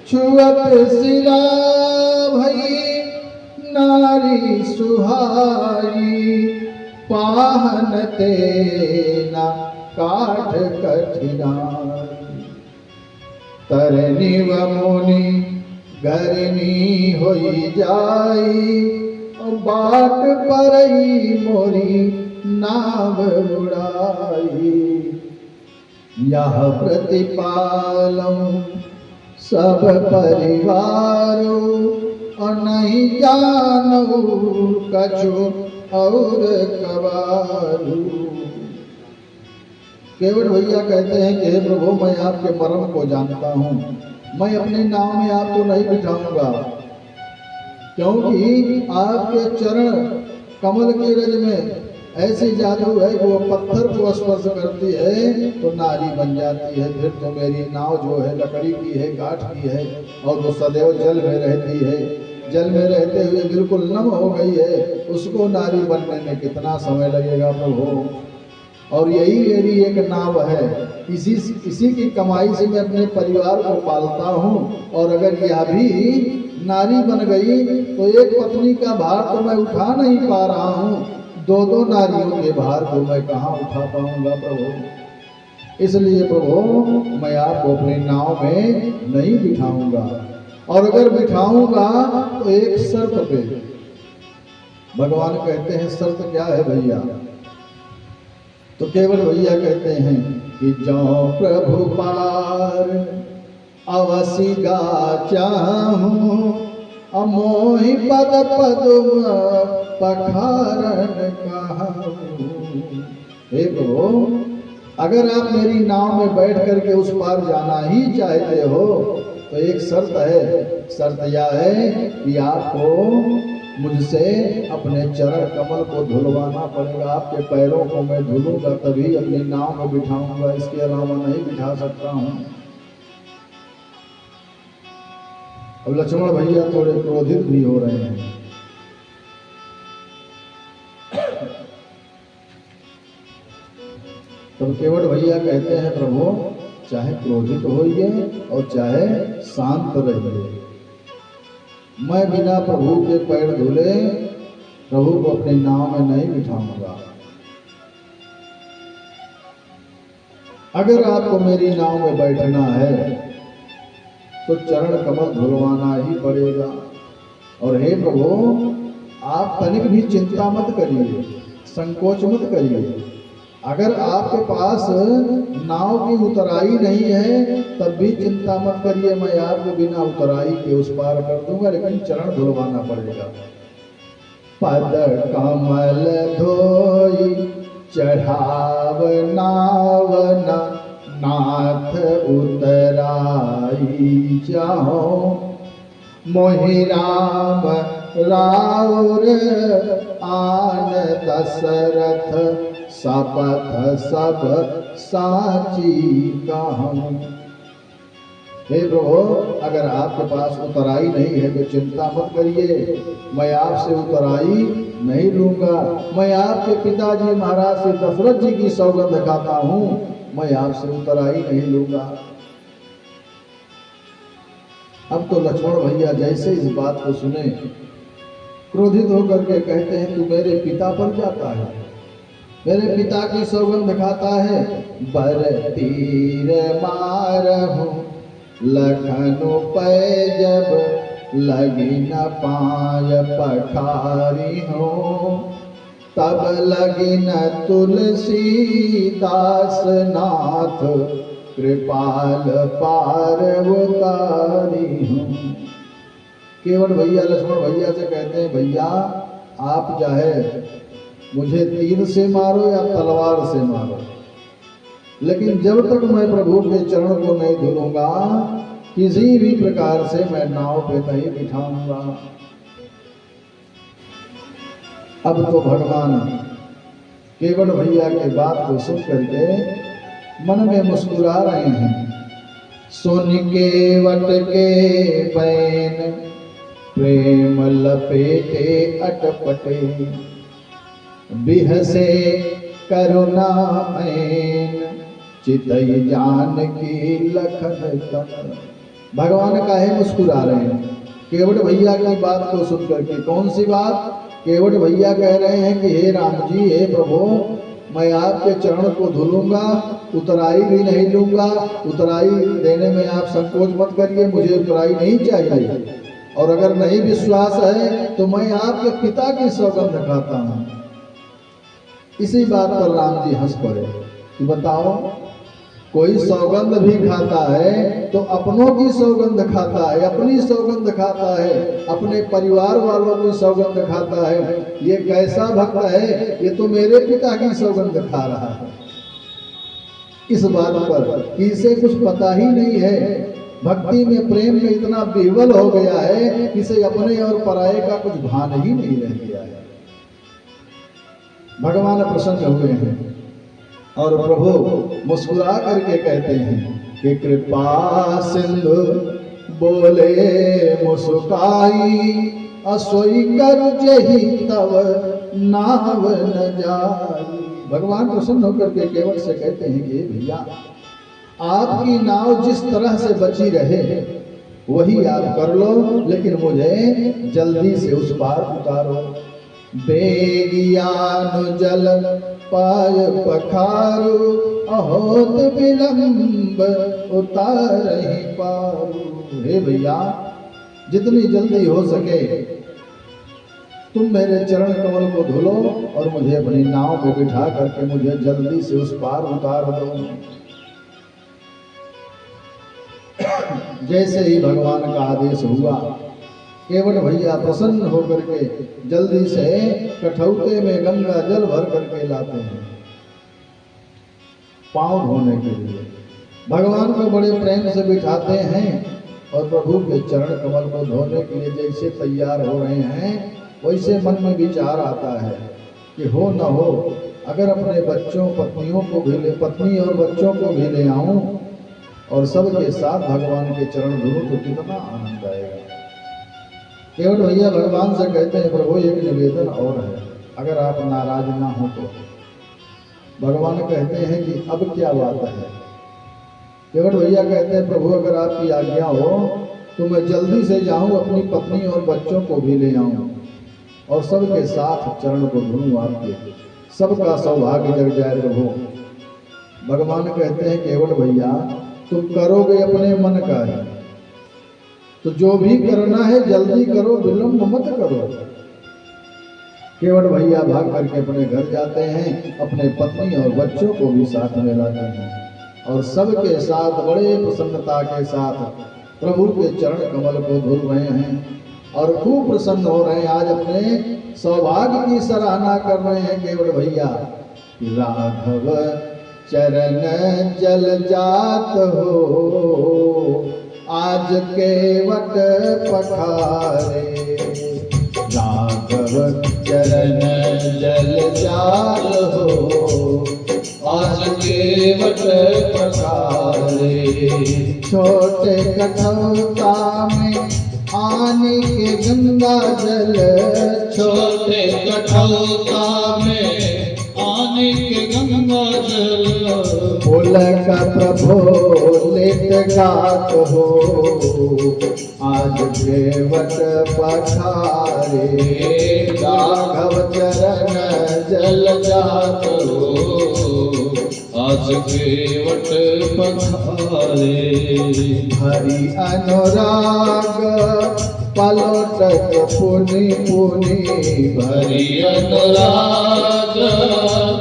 छुअत सिरा भई नारी सुहाई, पाहन तेना काठ कठिनाई। तरनिव मुनि घरनी होई जाई, बाट परई मोरी नाव उड़ाई। यह प्रतिपालम सब परिवारो, और नहीं जानू कछु और कबारू। केवट भैया कहते हैं कि हे प्रभु, मैं आपके मर्म को जानता हूँ, मैं अपने नाम में आपको नहीं बिठाऊंगा, क्योंकि आपके चरण कमल के रज में ऐसी जादू है कि वो पत्थर को स्पर्श करती है तो नारी बन जाती है। फिर तो मेरी नाव जो है लकड़ी की है, काठ की है, और वो सदैव जल में रहती है, जल में रहते हुए बिल्कुल नम हो गई है, उसको नारी बनने में कितना समय लगेगा प्रभु। और यही मेरी एक नाव है, इसी की कमाई से मैं अपने परिवार को पालता हूँ। और अगर यह भी नारी बन गई तो एक पत्नी का भार तो मैं उठा नहीं पा रहा हूँ, दो दो नारियों के भार को मैं कहाँ उठा पाऊंगा प्रभु। इसलिए प्रभु, मैं आपको अपनी नाव में नहीं बिठाऊंगा, और अगर बिठाऊंगा तो एक शर्त पे। भगवान कहते हैं शर्त क्या है भैया? तो केवल भैया कहते हैं कि जो प्रभु पार अवसी गा चाहूं, अमोहि पद पदुम पखारन कहूं। हे प्रभु, अगर आप मेरी नाव में बैठ करके उस पार जाना ही चाहते हो तो एक शर्त है। शर्त यह है कि आपको मुझसे अपने चरण कमल को धुलवाना पड़ेगा। आपके पैरों को मैं धुलूंगा तभी अपनी नाव में बिठाऊंगा, इसके अलावा नहीं बिठा सकता हूं। अब लक्ष्मण भैया थोड़े क्रोधित भी हो रहे हैं। तब केवट भैया कहते हैं प्रभु, चाहे क्रोधित होइए और चाहे शांत रहिए, मैं बिना प्रभु के पैर धुले प्रभु को अपनी नाव में नहीं बिठाऊंगा। अगर आपको मेरी नाव में बैठना है तो चरण कमल धुलवाना ही पड़ेगा। और हे प्रभु, आप तनिक भी चिंता मत करिए, संकोच मत करिए। अगर आपके पास नाव की उतराई नहीं है तब भी चिंता मत करिए, मैं आपको बिना उतराई के उस पार कर दूंगा, लेकिन चरण धुलवाना पड़ेगा। पद कमल धोई चढ़ाव नावन, नाथ उतराई जाओ, मोहि राम राउर आन दशरथ, शपथ सब साची कहूं। हे प्रभु, अगर आपके पास उतराई नहीं है तो चिंता मत करिए, मैं आपसे उतराई नहीं लूंगा। मैं आपके पिताजी महाराज श्री दशरथ जी की सौगंध खाता हूं, मैं आपसे उतराई नहीं लूंगा। अब तो लक्ष्मण भैया जैसे इस बात को सुने, क्रोधित होकर के कहते हैं, तू मेरे पिता पर जाता है, मेरे पिता की सौगंध खाता है। बर तीर मारहूं लखनु पै, जब लगी न पाय पठारी हो, तब लगी न तुलसी दास नाथ, कृपाल पार उतारी हूँ। केवट भैया लक्ष्मण भैया से कहते हैं, भैया आप चाहे मुझे तीर से मारो या तलवार से मारो, लेकिन जब तक मैं प्रभु के चरण को नहीं धुलूंगा किसी भी प्रकार से मैं नाव पे नहीं बिठाऊंगा। अब तो भगवान केवट भैया के बात को सुन करके मन में मुस्कुरा रहे हैं। सुन केवट के बैन प्रेम लपेटे अटपटे, बिहसे करुणा मैन, चितई जान की लखन तन। भगवान काहे मुस्कुरा रहे हैं? केवट भैया की बात को सुन करके। कौन सी बात? केवट भैया कह रहे हैं कि हे राम जी, हे प्रभु, मैं आपके चरण को धुलूंगा, उतराई भी नहीं लूंगा। उतराई देने में आप संकोच मत करिए, मुझे उतराई नहीं चाहिए। और अगर नहीं विश्वास है तो मैं आपके पिता की सौगंध खाता हूँ। इसी बात पर राम जी हंस पड़े कि बताओ, कोई सौगंध भी खाता है तो अपनों की सौगंध खाता है, अपनी सौगंध खाता है, अपने परिवार वालों की सौगंध खाता है। ये कैसा भक्त है? ये तो मेरे पिता की सौगंध खा रहा है। इस बात पर इसे कुछ पता ही नहीं है, भक्ति में प्रेम में इतना विह्वल हो गया है, इसे अपने और पराये का कुछ भान ही नहीं रह गया है। भगवान प्रसन्न हुए हैं और प्रभु मुस्कुरा करके कहते हैं कि कृपा सिंधु बोले मुस्काई, असोई कर जही तव नाव न जाई। भगवान प्रसन्न होकर के केवट से कहते हैं कि भैया, आपकी नाव जिस तरह से बची रहे वही आप कर लो, लेकिन मुझे जल्दी से उस पार उतारो। बेगियान जल पाय पखारू, अहोत विलंब उतारहि पारू। हे भैया, जितनी जल्दी हो सके तुम मेरे चरण कमल को धुलो और मुझे अपनी नाव को बिठा करके मुझे जल्दी से उस पार उतार दो। जैसे ही भगवान का आदेश हुआ, केवट भैया प्रसन्न होकर के जल्दी से कठौते में गंगा जल भर करके लाते हैं पांव धोने के लिए। भगवान को बड़े प्रेम से बिठाते हैं और प्रभु के चरण कमल को धोने के लिए जैसे तैयार हो रहे हैं, वैसे मन में विचार आता है कि हो न हो, अगर अपने बच्चों पत्नियों को भी ले, पत्नी और बच्चों को भी ले आऊं और सबके साथ भगवान के चरण धोऊं तो कितना आनंद आएगा। केवट भैया भगवान से कहते हैं, प्रभु एक निवेदन और है, अगर आप नाराज ना हो तो। भगवान कहते हैं कि अब क्या बात है? केवट भैया कहते हैं, प्रभु अगर आपकी आज्ञा हो तो मैं जल्दी से जाऊं, अपनी पत्नी और बच्चों को भी ले आऊं और सबके साथ चरण को धोऊं आपके, सबका सौभाग्य जग जाए प्रभु। भगवान कहते हैं, केवट भैया तुम करोगे अपने मन का है, तो जो भी करना है जल्दी करो, विलंब मत करो। केवट भैया भाग करके अपने घर जाते हैं, अपने पत्नी और बच्चों को भी साथ में लाते हैं और सबके साथ बड़े प्रसन्नता के साथ प्रभु के चरण कमल को धुल रहे हैं और खूब प्रसन्न हो रहे हैं। आज अपने सौभाग्य की सराहना कर रहे हैं केवट भैया। राघव चरण जल जात हो, आज केवट पखारे। राघव चरण जल जात हो, आज केवट पखारे। छोटे कठौता में आने के गंगा जल, छोटे कठौता में आने के गंगा जल। पुलक प्रभो लेत गात हो, आज केवट पखारे। राघव चरण जल जात हो, आज केवट पखारे। हरि अनुराग पलोटत पुनि पुनि, हरि अनुराग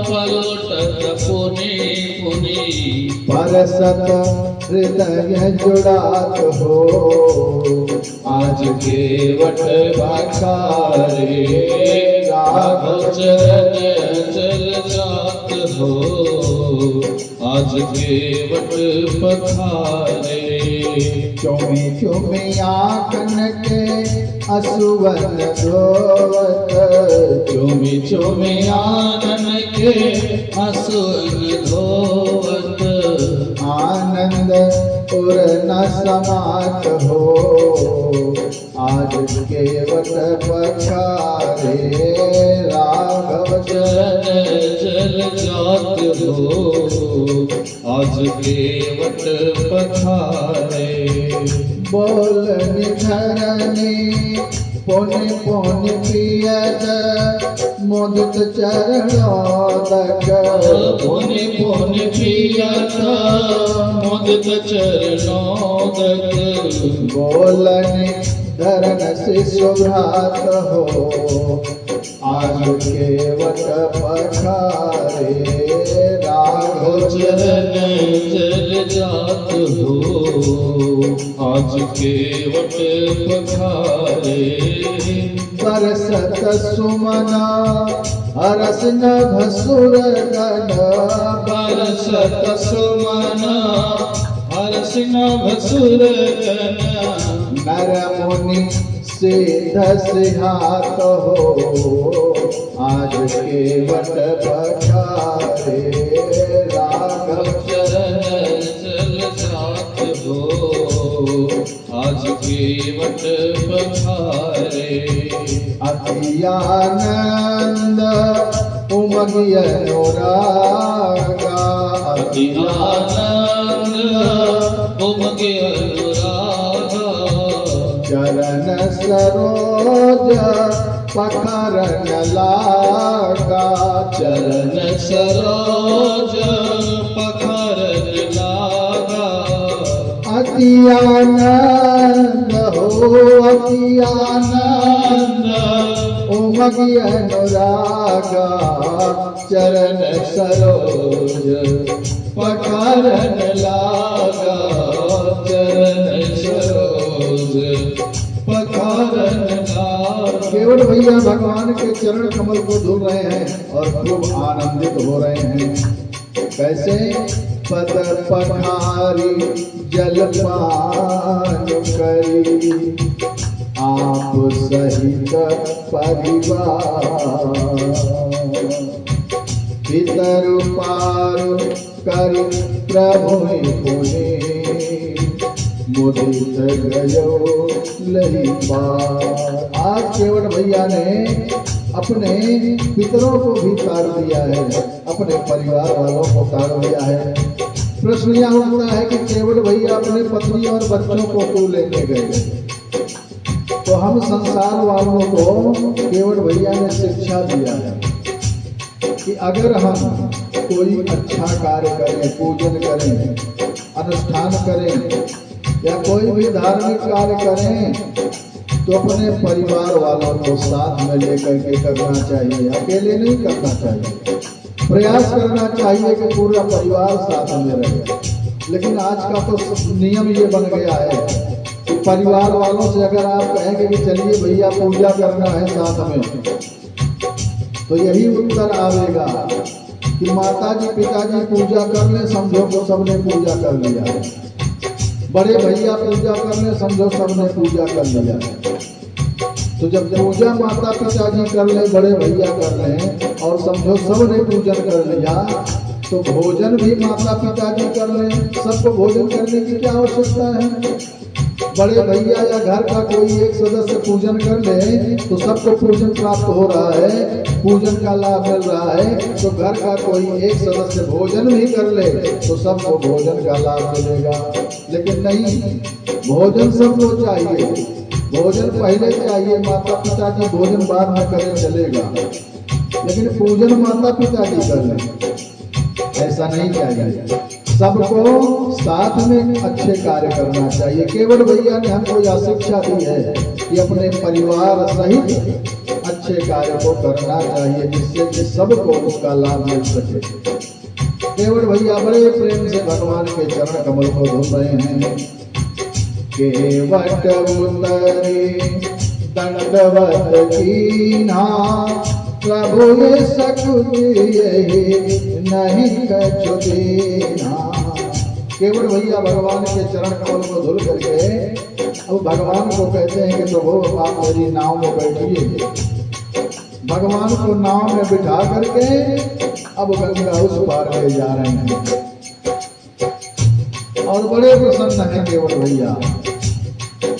पलोटत पुनि पुनि। परसत हृदय जुड़ात हो, आज केवट पखारे। राघव चरण जल जात हो, आज केवट पखारे। चुमी चुमी आँखन के असुवन धोवत, चुमी चुमी आँखन के असुवन धोवत। आनंद उर न समात हो, आज केवट पखारे। राघव चरण जल जात हो, आज केवट पखारे। बोल निधरनी पुनि पुनि पियत मुदित चरणोदक पुनि पुनि पियत मुदित चरणोदक बोलनि धरन शिशुभ्रात हो आज केवट पखारे राघव चरण जल जात हो आज केवट पखारे बरसत सुमना हरस नभ सुर गण बरसत सुमना हर्ष नभ सुर गण नर मुनि सिद्ध सिहात हो आज केवट पखारे राघव चरण जल जात हो आज केवट पखारे अति आनंद उमगी अनुरागा अति आनंद उमगे अनुरागा चरण सरोज पखरन लागा चरण सरोज पखरन लागा अति आनंद हो अति आनंद उमगी अनुरागा चरण सरोज पखरन लागा चरण सरोज पखरन लागा केवट भैया भगवान के चरण कमल को धो रहे हैं और खूब आनंदित हो रहे हैं। कैसे? पद पखारी जलपान करी आप सहित परिवार पितर पार करि प्रभु पुनि मुदित गयो लही पार। आज केवट भैया ने अपने पितरों को भी तार दिया है, अपने परिवार वालों को तार दिया है। प्रश्न यह उठता है कि केवट भैया अपने पत्नी और बच्चों को क्यों लेने गए? तो हम संसार वालों को केवट भैया ने शिक्षा दिया है कि अगर हम कोई अच्छा कार्य करें, पूजन करें, अनुष्ठान करें या कोई भी धार्मिक कार्य करें तो अपने परिवार वालों को साथ में लेकर के करना चाहिए, अकेले नहीं करना चाहिए। प्रयास करना चाहिए कि पूरा परिवार साथ में रहे। लेकिन आज का तो नियम ये बन गया है कि परिवार वालों से अगर आप कहेंगे कि चलिए भैया पूजा करना है साथ में, तो यही उत्तर आवेगा कि माताजी पिताजी पूजा कर ले, समझो तो सबने पूजा कर लिया है। बड़े भैया पूजा कर ले, समझो सबने पूजा कर लिया है। तो जब पूजा माता पिताजी कर ले, बड़े भैया कर ले और समझो सबने पूजन कर लिया, तो भोजन भी माता पिताजी कर ले। सबको भोजन करने की क्या आवश्यकता है? बड़े भैया या घर का कोई एक सदस्य पूजन कर ले तो सबको पूजन प्राप्त हो रहा है, पूजन का लाभ मिल रहा है। तो घर का कोई एक सदस्य भोजन भी कर ले तो सबको भोजन का लाभ मिलेगा। लेकिन नहीं, भोजन सबको चाहिए, भोजन पहले चाहिए। माता पिताजी भोजन बाद में करें चलेगा, लेकिन पूजन माता पिताजी कर ले, ऐसा नहीं चाहिए। सबको साथ में अच्छे कार्य करना चाहिए। केवट भैया ने हमको यह शिक्षा दी है कि अपने परिवार सहित अच्छे कार्य को करना चाहिए, जिससे कि सबको उसका लाभ मिल सके। केवट भैया बड़े प्रेम से भगवान के चरण कमल को धो रहे हैं। केवट उतरे दंडवत कीन्हा प्रभु ये सकुच यही नहीं कछु दीन्हा। केवट भैया भगवान के चरण कमल को धुल करके अब भगवान को कहते हैं कि प्रभु आप मेरी नाव में बैठिए। भगवान को नाव में बिठा करके अब गंगा उस पार ले जा रहे हैं और बड़े प्रसन्न हैं केवट भैया।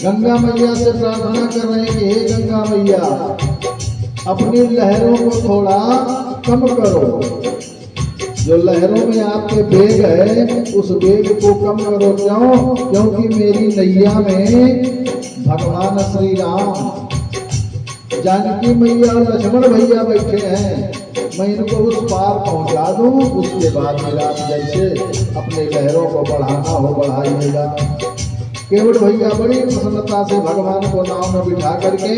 गंगा मैया से प्रार्थना कर रहे हैं कि हे गंगा मैया, अपनी लहरों को थोड़ा कम करो। जो लहरों में आपके वेग है उस वेग को कम करो। क्यों? क्योंकि मेरी नैया में भगवान श्री राम, जानकी मैया और लक्ष्मण भैया बैठे हैं। मैं इनको उस पार पहुंचा दूं, उसके बाद मेरा जैसे अपने लहरों को बढ़ाना हो बढ़ाइएगा। केवट भैया बड़ी प्रसन्नता से भगवान को नाव में बिठा करके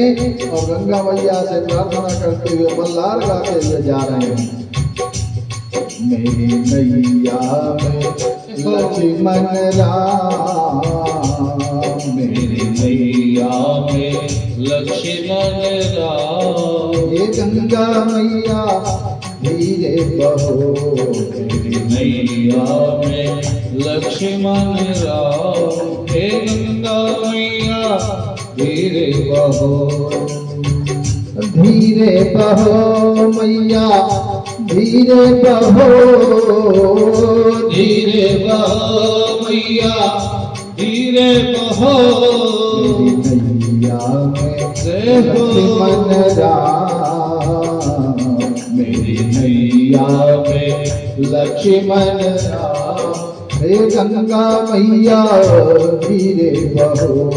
और गंगा मैया से प्रार्थना करते हुए मल्लार गाते हुए जा रहे हैं। मेरी नैया में लक्ष्मण राम, मेरी नैया में लक्ष्मण राम, ये गंगा मैया धीरे बहो। मेरी नैया में लक्ष्मण राम, हे गंगा मैया धीरे बहो। धीरे बहो मैया धीरे बहो, धीरे बहो मैया धीरे बहो। मेरी नैया में लक्ष्मण राम, मेरी नैया में लक्ष्मण राम, हे गंगा मैया धीरे बहो।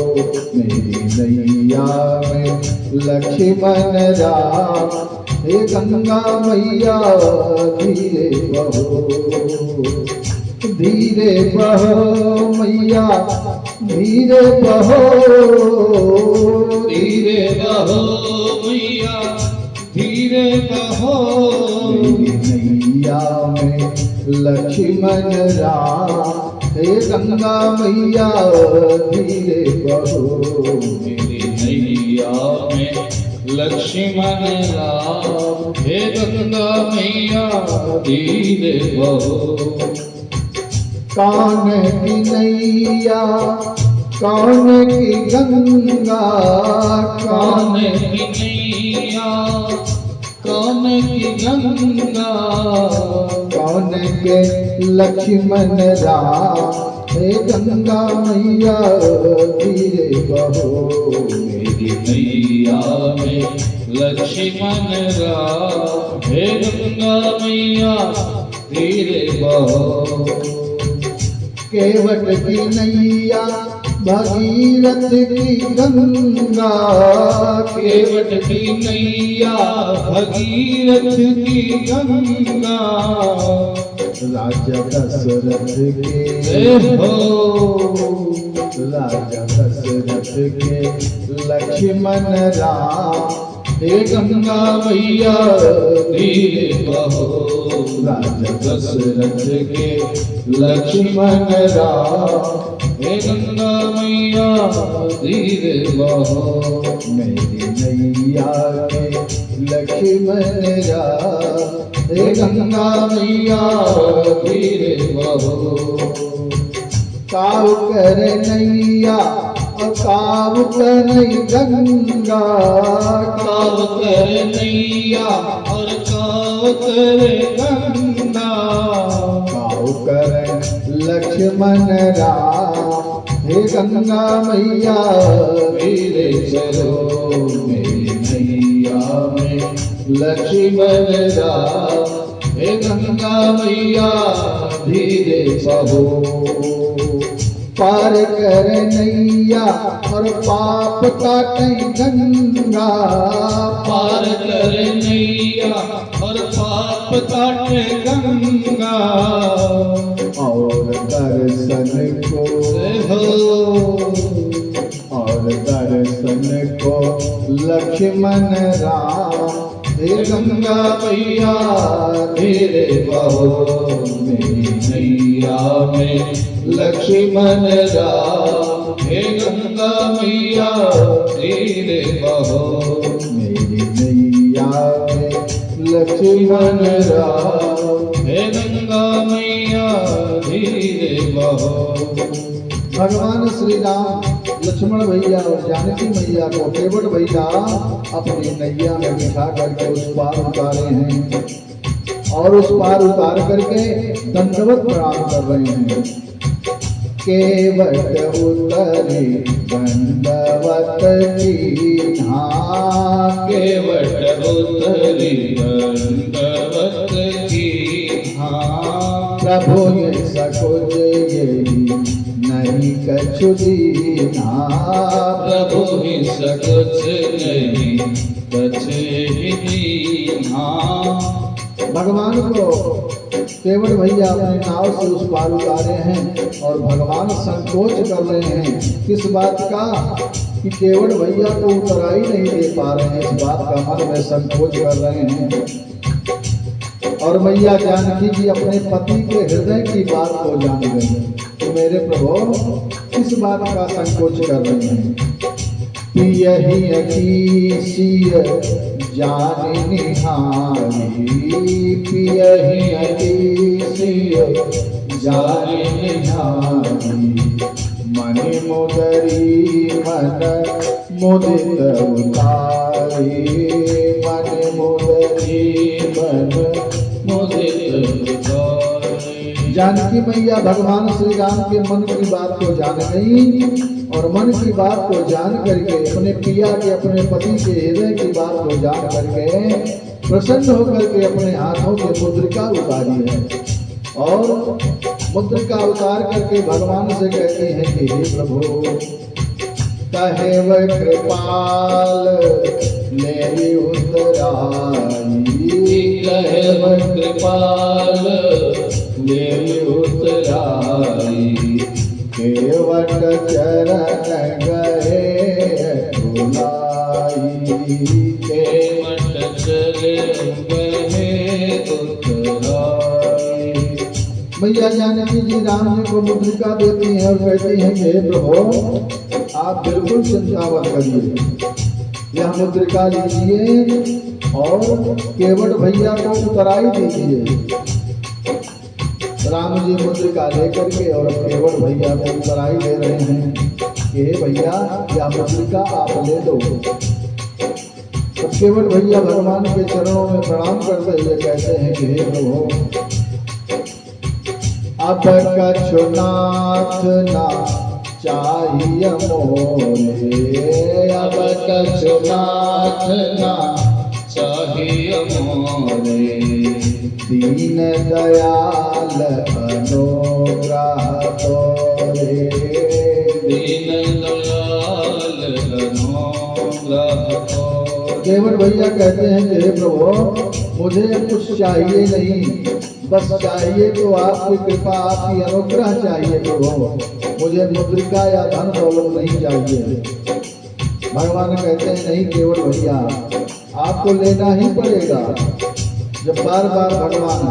मेरी नैया में लक्ष्मण राम, हे गंगा मैया धीरे बहो। धीरे बहो मैया धीरे बहो, धीरे बहो मैया धीरे बहो। मेरी नैया में लक्ष्मण राम, हे गंगा मैया धीरे बहो। मेरी नैया में लक्ष्मण राम, हे गंगा मैया धीरे बहो। कौन की नैया कौन की गंगा, कौन की नैया कौन की गंगा, कौन के लक्ष्मण राम, हे गंगा मैया धीरे बहो। मेरी नैया में लक्ष्मण राम, हे गंगा मैया धीरे बहो। केवट की नैया भगीरथ की गंगा, केवट की नैया भगीरथ की गंगा, राजा दशरथ के हो राजा दशरथ के लक्ष्मण राम, हे गंगा मैया धीरे बहो। राजा दशरथ के लक्ष्मण राम, हे गंगा मैया धीरे बहो। मेरी नैया के लक्ष्मण राम, हे गंगा मैया धीरे बहो। काव कर नैया और काव कर गंगा, काव कर नैया और काव कर गंगा, काव कर लक्ष्मण राम, हे गंगा मैया धीरे चलो। मेरी नैया में लक्ष्मण राम, हे गंगा मैया धीरे बहो। पार कर नैया और पाप काटे गंगा, पार कर नैया और पाप काटे गंगा, और दर्शन को हो और दर्शन को लक्ष्मण राम, हे गंगा मैया धीरे बहो। मेरी नैया में लक्ष्मण राम, हे गंगा मैया धीरे बहो। मेरी नैया में लक्ष्मण राम, हे गंगा मैया धीरे बहो। भगवान श्री राम लक्ष्मण भैया और जानकी मैया को केवट भैया अपनी नैया में बिठा करके उस पार उतारे हैं और उस पार उतार करके दंडवत प्रणाम कर रहे हैं। केवट उतरे दंडवत की हाँ, केवट उतरी दंडवत की हाँ, प्रभु ये सकुच यही नहीं कछु दीना। प्रभु ही सकुच नहीं कछु दीना। भगवान को केवट भैया अपने नाव से उस पार उतारे हैं और भगवान संकोच कर रहे हैं किस बात का कि केवट भैया को उतराई नहीं दे पा रहे हैं। इस बात का मन में संकोच कर रहे हैं। और मैया जानकी जी अपने पति के हृदय की बात को जान गई तो मेरे प्रभु किस बात का संकोच कर रहे हैं। पियहि अकीसिय जान निहारी, पियहि अकीसिय जान निहारी। मन मुदरी मन मुदित उतारी, मन मुदरी मन मुदित उतारी। जानकी मैया भगवान श्री राम के मन की बात को जान गई और मन की बात को जान करके अपने पिया के अपने पति के हृदय की बात को जान करके प्रसन्न होकर के अपने हाथों के मुद्रिका उतारी है और मुद्रिका उतार करके भगवान से कहती है कि हे प्रभु कहे वह कृपाल मेरी उतराई, कहे वह कृपाल मेरी उतराई। केवट चरण गए बुलाई, केवट चरण गए उतराई। मैया जानकी जी राम जी को मुद्रिका देती हैं और कहती हैं कि हे प्रभु आप बिल्कुल चिंता मत करिए, यह मुद्रिका लीजिए और केवट भैया को उतराई दीजिए। राम जी मुद्रिका लेकर के और केवट भैया को उतराई दे रहे हैं कि हे भैया यह मुद्रिका आप ले लो। तब केवट भैया भगवान के चरणों में प्रणाम करते हुए कहते हैं कि हे प्रभु अब कछुनाथ ना चाहिए मोरे, अब कछुनाथ ना चाहिए मोरे। दीन दयाल अनुग्रह तोरे, दीन दयाल अनुग्रह तोरे। केवट भैया कहते हैं कि हे प्रभु मुझे कुछ चाहिए नहीं, बस चाहिए तो आपकी कृपा आपकी अनुग्रह चाहिए प्रभु, मुझे मुद्रिका या धन दौलत नहीं चाहिए। भगवान कहते हैं नहीं केवट भैया आपको लेना ही पड़ेगा। जब बार बार भगवान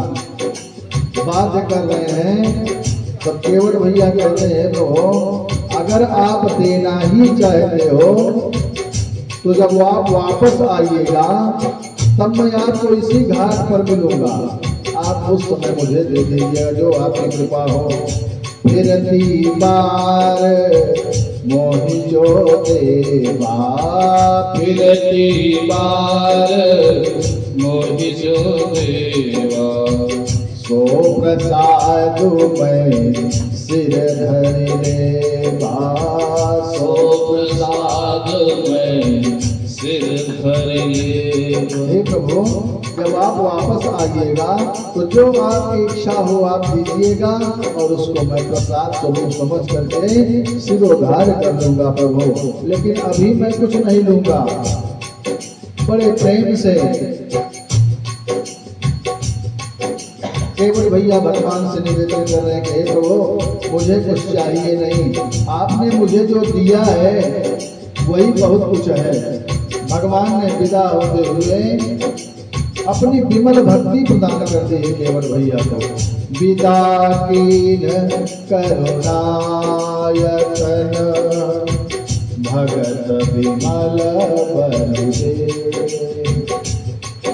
बाध्य कर रहे हैं तो केवट भैया कहते हैं प्रभु अगर आप देना ही चाहते हो तो जब आप वापस आइएगा तब मैं आपको इसी घाट पर मिलूंगा, आप उस समय मुझे दे दीजिएगा जो आपकी कृपा हो। फिर बार मोहि जो देवा, फिर बार मोहि जो देवा। सो प्रसाद मैं सिर धरि लेवा, सो प्रसाद मैं सिर धरि लेवा। हे प्रभु जब आप वापस आइएगा तो जो आपकी इच्छा हो आप दीजिएगा और उसको मैं प्रसाद स्वरूप समझ करके सिरोधार्य कर दूंगा प्रभु, लेकिन अभी मैं कुछ नहीं लूंगा। बड़े प्रेम से केवट भैया भगवान से निवेदन कर रहे हैं कि हे प्रभु मुझे कुछ चाहिए नहीं, आपने मुझे जो दिया है वही बहुत कुछ है। भगवान ने विदा होते हुए अपनी विमल भक्ति प्रदान कर दी है केवट भैया को। विदा कीन करुणायतन भगत विमल बलदेव,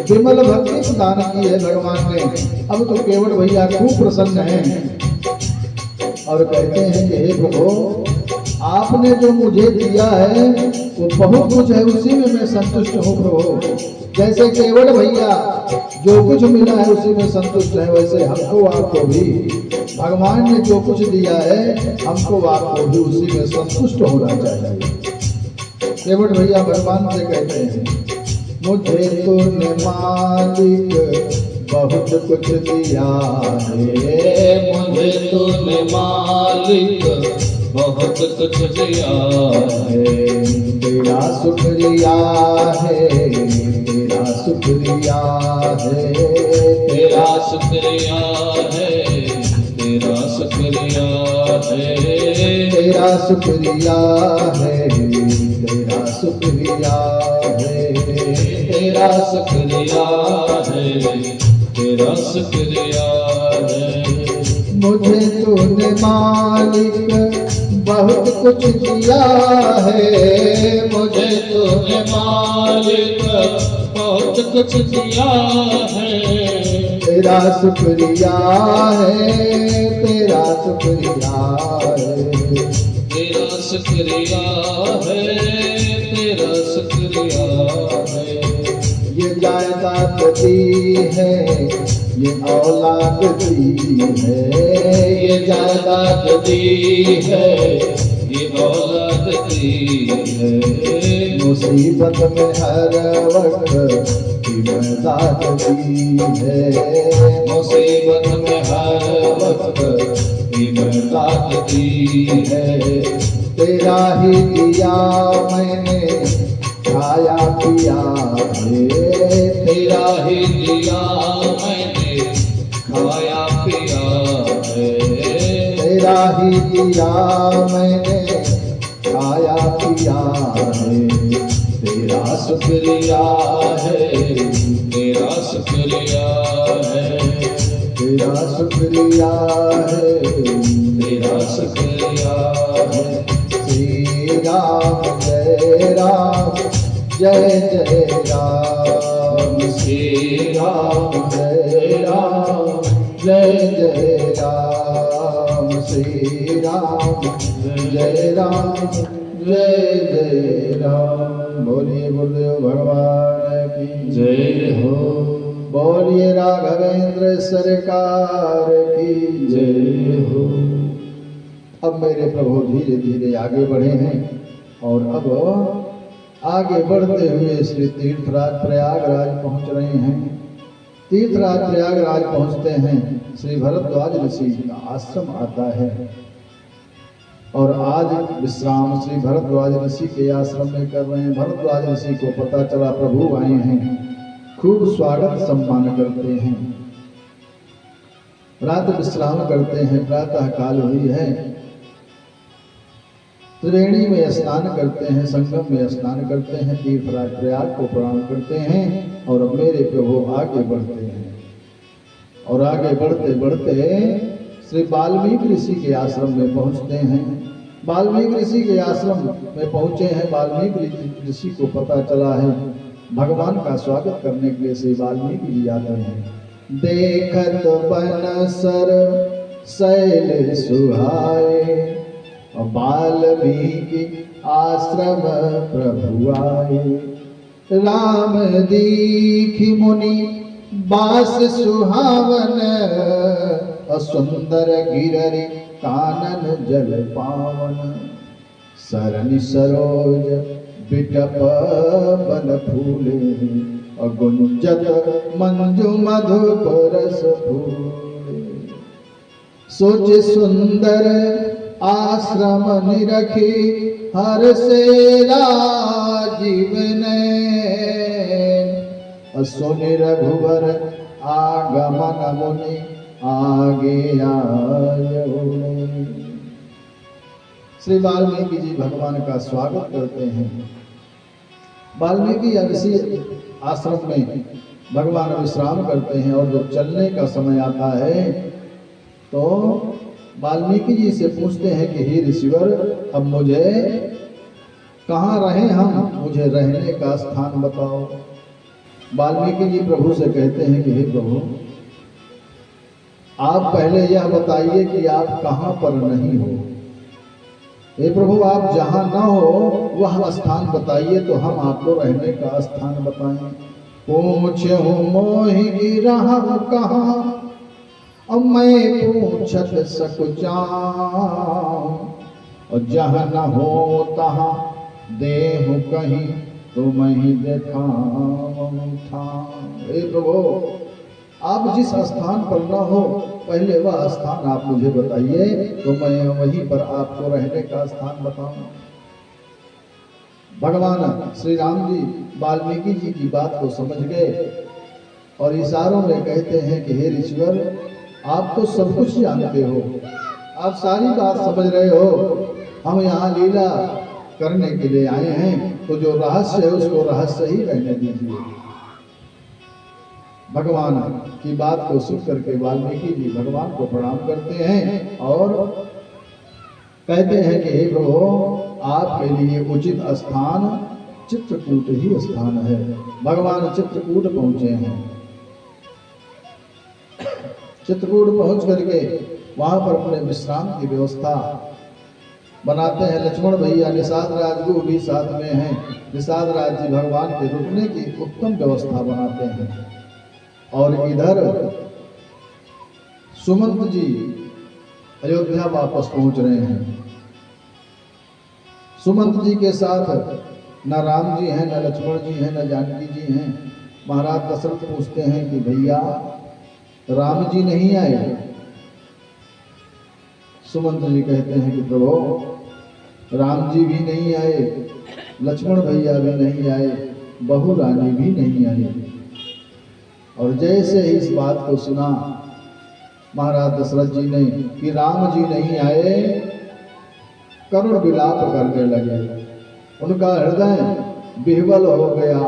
विमल भक्ति प्रदान की है भगवान ने। अब तो केवट भैया खूब प्रसन्न हैं और कहते हैं कि हे प्रभु आपने जो मुझे दिया है वो बहुत कुछ है, उसी में मैं संतुष्ट हूँ प्रभु। जैसे केवट भैया जो कुछ मिला है उसी में संतुष्ट है, वैसे हमको आपको भी भगवान ने जो कुछ दिया है हमको आपको भी उसी में संतुष्ट होना चाहिए। केवट भैया भगवान से कहते हैं मुझे तूने मालिक बहुत कुछ दिया है। मुझे तूने मालिक बहुत कुछ दिया है। तेरा शुक्रिया है, तेरा शुक्रिया है, तेरा शुक्रिया है, तेरा शुक्रिया है, तेरा शुक्रिया है, तेरा शुक्रिया है, तेरा शुक्रिया है, तेरा शुक्रिया है। मुझे तूने मालिक बहुत कुछ दिया है। मुझे तूने मालिक बहुत कुछ दिया है। तेरा शुक्रिया है, तेरा शुक्रिया है, तेरा शुक्रिया है, तेरा शुक्रिया है। ये जायदाद दी है, ये औलाद दी है, ये जायदाद दी है, ये औलाद दी है। मुसीबत में हर वक्त इमदाद दी है। मुसीबत में हर वक्त इमदाद दी है। तेरा ही दिया मैंने खाया पिया है। तेरा ही दिया मैंने खाया पिया है। तेरा ही दिया मैंने खाया पिया है। तेरा शुक्रिया है, तेरा शुक्रिया है, तेरा शुक्रिया है, तेरा शुक्रिया है। श्री राम जय राम, जय जय राम, श्री राम जय राम, जय जय राम, श्री राम जय राम, जय जय राम। बोलिए गुरुदेव भगवान की जय हो, बोलिए राघवेंद्र सरकार की जय हो। अब मेरे प्रभु धीरे धीरे आगे बढ़े हैं और अब आगे बढ़ते हुए श्री तीर्थराज प्रयागराज पहुंच रहे हैं। तीर्थराज प्रयागराज पहुंचते हैं, श्री भरद्वाज ऋषि का आश्रम आता है और आज विश्राम श्री भरद्वाज ऋषि के आश्रम में कर रहे हैं। भरद्वाज ऋषि को पता चला प्रभु आए हैं, खूब स्वागत सम्मान करते हैं। रात विश्राम करते हैं, प्रातः काल हुई है, त्रिवेणी में स्नान करते हैं, संगम में स्नान करते हैं, तीर्थराज प्रयाग को प्रणाम करते हैं और अब मेरे प्रभु आगे बढ़ते हैं। और आगे बढ़ते बढ़ते श्री वाल्मीकि ऋषि के आश्रम में पहुंचते हैं। वाल्मीकि ऋषि के आश्रम में पहुंचे हैं। वाल्मीकि ऋषि को पता चला है, भगवान का स्वागत करने के लिए श्री वाल्मीकि जी आते हैं। देखत बन सर शैल सुहाए, वाल्मीकि आश्रम प्रभु आए। राम दीखि मुनि बास सुहावन, सुंदर गिररि कानन जल पावन। सरनि सरोज बिटप बन फूले, गुंजत मंजु मधुप रस फूले। सोच सुंदर आश्रम निरखी, हर से राजीव नैन। सुनि रघुवर आगमन मुनि, आगे आयो। श्री वाल्मीकि जी भगवान का स्वागत करते हैं। वाल्मीकि ऋषि आश्रम में भगवान विश्राम करते हैं और जब चलने का समय आता है तो वाल्मीकि जी से पूछते हैं कि हे ऋषिवर, अब मुझे कहाँ रहें हम, मुझे रहने का स्थान बताओ। वाल्मीकि जी प्रभु से कहते हैं कि हे प्रभु, आप पहले यह बताइए कि आप कहाँ पर नहीं हो। हे प्रभु, आप जहाँ न हो वह स्थान बताइए तो हम आपको रहने का स्थान बताएं। पूछूं मोहि रहूं कहाँ, अब मैं पूछत सकु जाऊं। और जहाँ न हो तहाँ देहु कहीं, तुम ही देखाऊं ठाऊं। हे प्रभु, आप जिस स्थान पर न हो पहले वह स्थान आप मुझे बताइए, तो मैं वहीं पर आपको रहने का स्थान बताऊं। भगवान श्री राम जी वाल्मीकि जी की बात को समझ गए और इशारों में कहते हैं कि हे ईश्वर, आप तो सब कुछ जानते हो, आप सारी बात समझ रहे हो, हम यहाँ लीला करने के लिए आए हैं, तो जो रहस्य है उसको रहस्य ही रहने दीजिए। भगवान की बात को सुन करके वाल्मीकि जी भगवान को प्रणाम करते हैं और कहते हैं कि हे प्रभु, आपके लिए उचित स्थान चित्रकूट ही स्थान है। भगवान चित्रकूट पहुंचे हैं। चित्रकूट पहुंच करके वहां पर अपने विश्राम की व्यवस्था बनाते हैं। लक्ष्मण भैया निषाद राज को भी साथ में हैं। निषाद राज जी भगवान के रुकने की उत्तम व्यवस्था बनाते हैं और इधर सुमंत जी अयोध्या वापस पहुंच रहे हैं। सुमंत जी के साथ न राम जी हैं, न लक्ष्मण जी हैं, न जानकी जी हैं। महाराज दशरथ पूछते हैं कि भैया राम जी नहीं आए? सुमंत जी कहते हैं कि प्रभु राम जी भी नहीं आए, लक्ष्मण भैया भी नहीं आए, बहू रानी भी नहीं आई। और जैसे ही इस बात को सुना महाराज दशरथ जी ने कि राम जी नहीं आए, करुण विलाप करने लगे। उनका हृदय विह्वल हो गया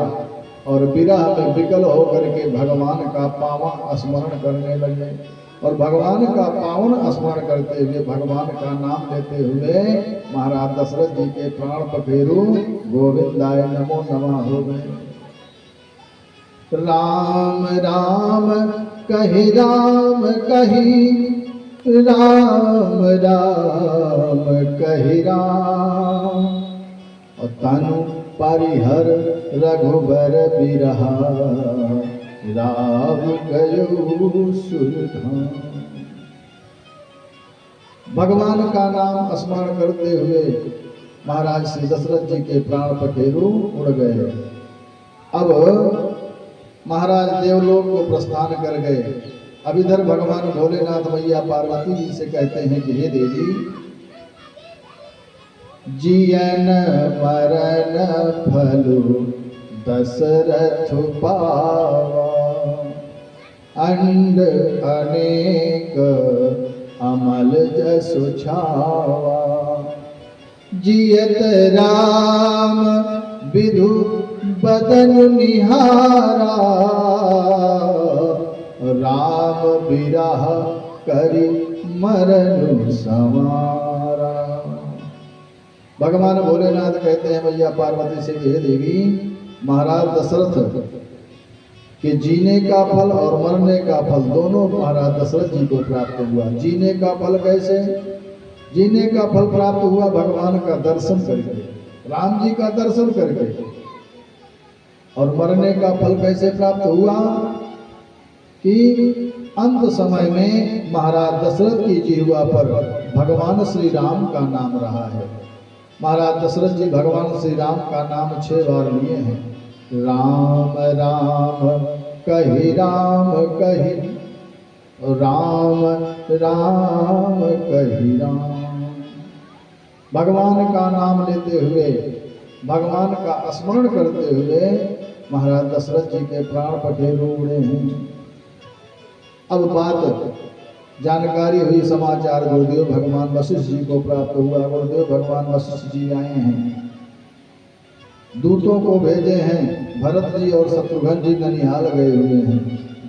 और विरह में विकल होकर के भगवान का पावन स्मरण करने लगे। और भगवान का पावन स्मरण करते हुए, भगवान का नाम लेते हुए महाराज दशरथ जी के प्राण पखेरु गोविंदाय नमो नमः हो गए। राम राम कही राम कही, राम राम कही राम, और तनु परिहर रघुबर बिरहा, राम गयो सुरधाम। भगवान का नाम स्मरण करते हुए महाराज श्री दशरथ जी के प्राण पखेरु उड़ गए। अब महाराज देवलोक को प्रस्थान कर गए। अब इधर भगवान भोलेनाथ मैया पार्वती जी से कहते हैं कि हे देवी, जियन मरण फलु दशरथ पावा, अंड अनेक अमल जसु छावा, जियत राम विधु बदन निहारा, राम बिरह करी मरण संवारा। भगवान भोलेनाथ कहते हैं मैया पार्वती से, हे देवी, महाराज दशरथ के जीने का फल और मरने का फल दोनों महाराज दशरथ जी को प्राप्त हुआ। जीने का फल कैसे? जीने का फल प्राप्त हुआ भगवान का दर्शन करके, राम जी का दर्शन करके। और मरने का फल कैसे प्राप्त हुआ कि अंत समय में महाराज दशरथ की जिह्वा पर भगवान श्री राम का नाम रहा है। महाराज दशरथ जी भगवान श्री राम का नाम 6 बार लिए हैं। राम राम कही राम कही, राम राम कही राम। भगवान का नाम लेते हुए, भगवान का स्मरण करते हुए महाराज दशरथ जी के प्राण पखेरु उड़े हैं। अब बात जानकारी हुई, समाचार गुरुदेव भगवान वशिष्ठ जी को प्राप्त हुआ। गुरुदेव भगवान वशिष्ठ जी आए हैं, दूतों को भेजे हैं। भरत जी और शत्रुघ्न जी ननिहाल गए हुए हैं।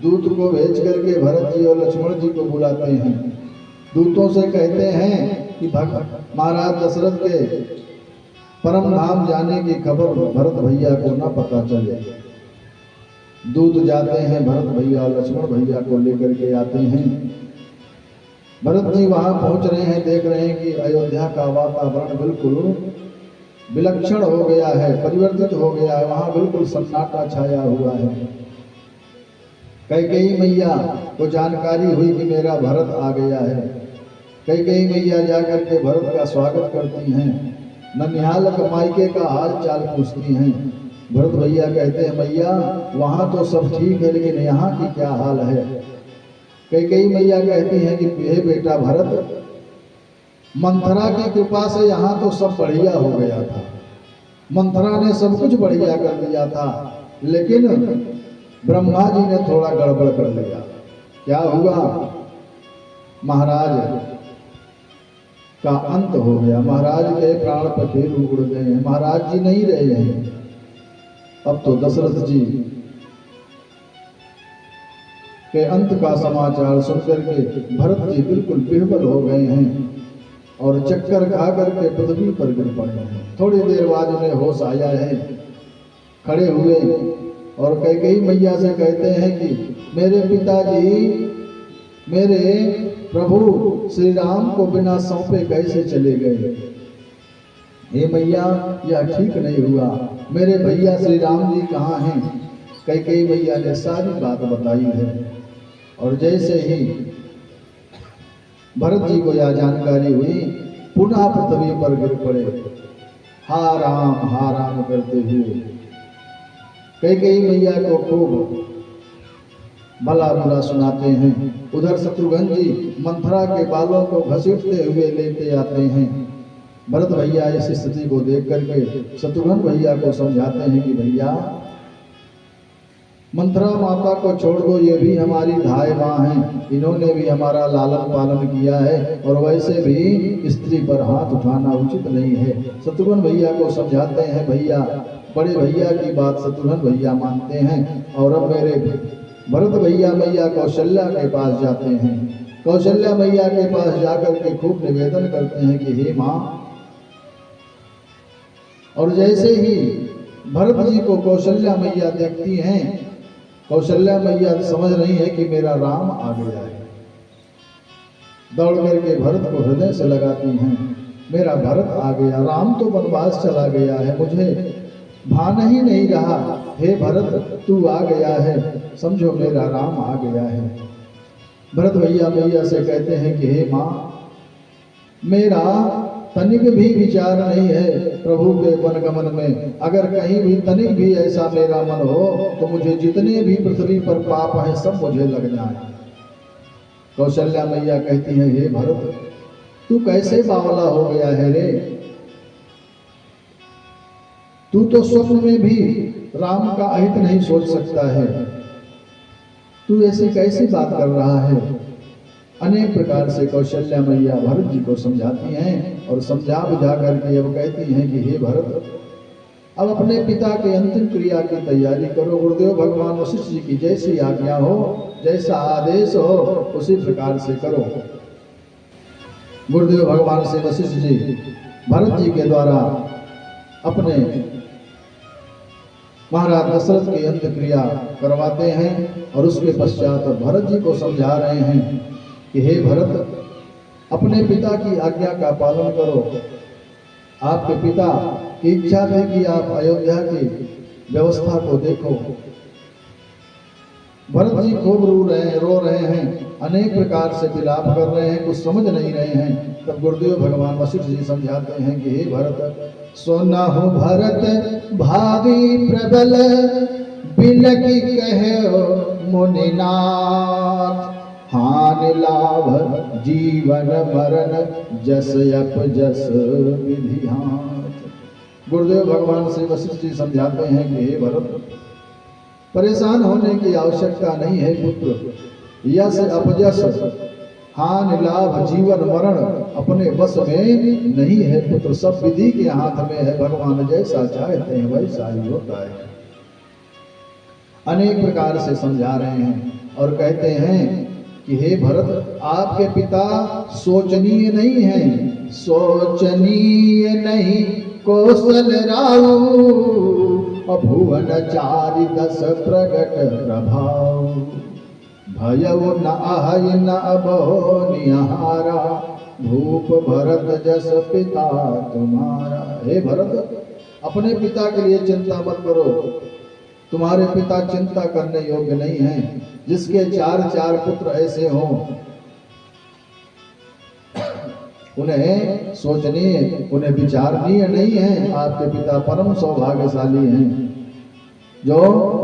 दूत को भेज करके भरत जी और लक्ष्मण जी को बुलाते हैं। दूतों से कहते हैं कि महाराज दशरथ के परम धाम जाने की खबर भरत भैया को न पता चले। दूत जाते हैं, भरत भैया और लक्ष्मण भैया को लेकर के आते हैं। भरत जी वहां पहुंच रहे हैं, देख रहे हैं कि अयोध्या का वातावरण बिल्कुल विलक्षण हो गया है, परिवर्तित हो गया है। वहां बिल्कुल सन्नाटा छाया हुआ है। कैकेयी मैया को जानकारी हुई कि मेरा भरत आ गया है। कैकेयी मैया जाकर के भरत का स्वागत करती हैं, ननिहाल मायके का हाल चाल पूछती हैं। भरत भैया कहते हैं मैया वहां तो सब ठीक है लेकिन यहाँ की क्या हाल है। कई मैया कहती हैं कि हे बेटा भरत, मंथरा की कृपा से यहाँ तो सब बढ़िया हो गया था, मंथरा ने सब कुछ बढ़िया कर दिया था, लेकिन ब्रह्मा जी ने थोड़ा गड़बड़ कर दिया। क्या हुआ, महाराज का अंत हो गया, महाराज के प्राण पखेरु उड़ गए हैं, महाराज जी नहीं रहे हैं। अब तो दशरथ जी के अंत का समाचार सुनकर के भरत जी बिल्कुल बिहवल हो गए हैं और चक्कर खा करके पृथ्वी पर गिर पड़े हैं। थोड़ी देर बाद उन्हें होश आया है, खड़े हुए और कई मैया से कहते हैं कि मेरे पिताजी, मेरे प्रभु श्री राम को बिना सौंपे कैसे चले गए। हे मैया यह ठीक नहीं हुआ, मेरे भैया श्री राम जी कहाँ हैं। कई मैया ने सारी बात बताई है और जैसे ही भरत जी को यह जानकारी हुई पुनः पृथ्वी पर गिर पड़े, हा राम करते हुए। कई मैया को खूब भला बुरा सुनाते हैं। उधर शत्रुघ्न जी मंथरा के बालों को घसीटते हुए लेते आते हैं। भरत भैया इस स्थिति को देख करके शत्रुघ्न भैया को समझाते हैं कि भैया मंथरा माता को छोड़ दो, ये भी हमारी धाय माँ हैं, इन्होंने भी हमारा लालन पालन किया है और वैसे भी स्त्री पर हाथ उठाना उचित नहीं है। शत्रुघ्न भैया को समझाते हैं। भैया बड़े भैया की बात शत्रुघ्न भैया मानते हैं और अब मेरे भरत भैया मैया कौशल्या के पास जाते हैं। कौशल्या मैया के पास जाकर के खूब निवेदन करते हैं कि हे माँ, और जैसे ही भरत जी को कौशल्या मैया देखती हैं, कौशल्या मैया समझ रही है कि मेरा राम आ गया है। दौड़ करके भरत को हृदय से लगाती हैं, मेरा भरत आ गया, राम तो वनवास चला गया है, मुझे भान ही नहीं रहा। हे भरत तू आ गया है, समझो मेरा राम आ गया है। भरत भैया मैया से कहते हैं कि हे माँ, मेरा तनिक भी विचार नहीं है प्रभु के वनगमन में, अगर कहीं भी तनिक भी ऐसा मेरा मन हो तो मुझे जितने भी पृथ्वी पर पाप हैं सब मुझे लग जाए। कौशल्या मैया कहती है हे भरत तू कैसे बावला हो गया है रे, तू तो स्वप्न में भी राम का अहित नहीं सोच सकता है, तू ऐसी कैसी बात कर रहा है। अनेक प्रकार से कौशल्या मैया भरत जी को समझाती हैं और समझा बुझा करके अब कहती हैं कि हे भरत, अब अपने पिता के अंतिम क्रिया की तैयारी करो। गुरुदेव भगवान वशिष्ठ जी की जैसी आज्ञा हो, जैसा आदेश हो, उसी प्रकार से करो। गुरुदेव भगवान से वशिष्ठ जी भरत जी के द्वारा अपने महाराज दशरथ की अंत क्रिया करवाते हैं और उसके पश्चात भरत जी को समझा रहे हैं कि हे भरत, अपने पिता की आज्ञा का पालन करो। आपके पिता की इच्छा थी कि आप अयोध्या की व्यवस्था को देखो। भरत जी खूब रो रहे हैं, अनेक प्रकार से विलाप कर रहे हैं, कुछ समझ नहीं रहे हैं। तब गुरुदेव भगवान वशिष्ठ जी समझाते हैं कि हे भरत, सोना हो भरत भावी प्रबल, बिनकी कहो मुनिनाथ, हान लाभ जीवन मरण जस अप जस विधिहात। गुरुदेव भगवान श्री वशिष्ठ जी समझाते हैं कि हे भरत, परेशान होने की आवश्यकता नहीं है पुत्र, यश अपजस हान लाभ जीवन मरण अपने बस में नहीं है पुत्र, सब विधि के हाथ में है, भगवान जैसा चाहते हैं वैसा ही होता है। अनेक प्रकार से समझा रहे हैं और कहते हैं कि हे भरत, आपके पिता सोचनीय नहीं है, सोचनीय नहीं कौशल राहु, भुवन चारि दस प्रगट प्रभाव, भयउ न आहय न अबहो निहारा, भूप भरत जस पिता तुम्हारा। हे भरत, अपने पिता के लिए चिंता मत करो, तुम्हारे पिता चिंता करने योग्य नहीं हैं। जिसके चार पुत्र ऐसे हों उन्हें सोचनीय, उन्हें विचारणीय नहीं है। आपके पिता परम सौभाग्यशाली हैं। जो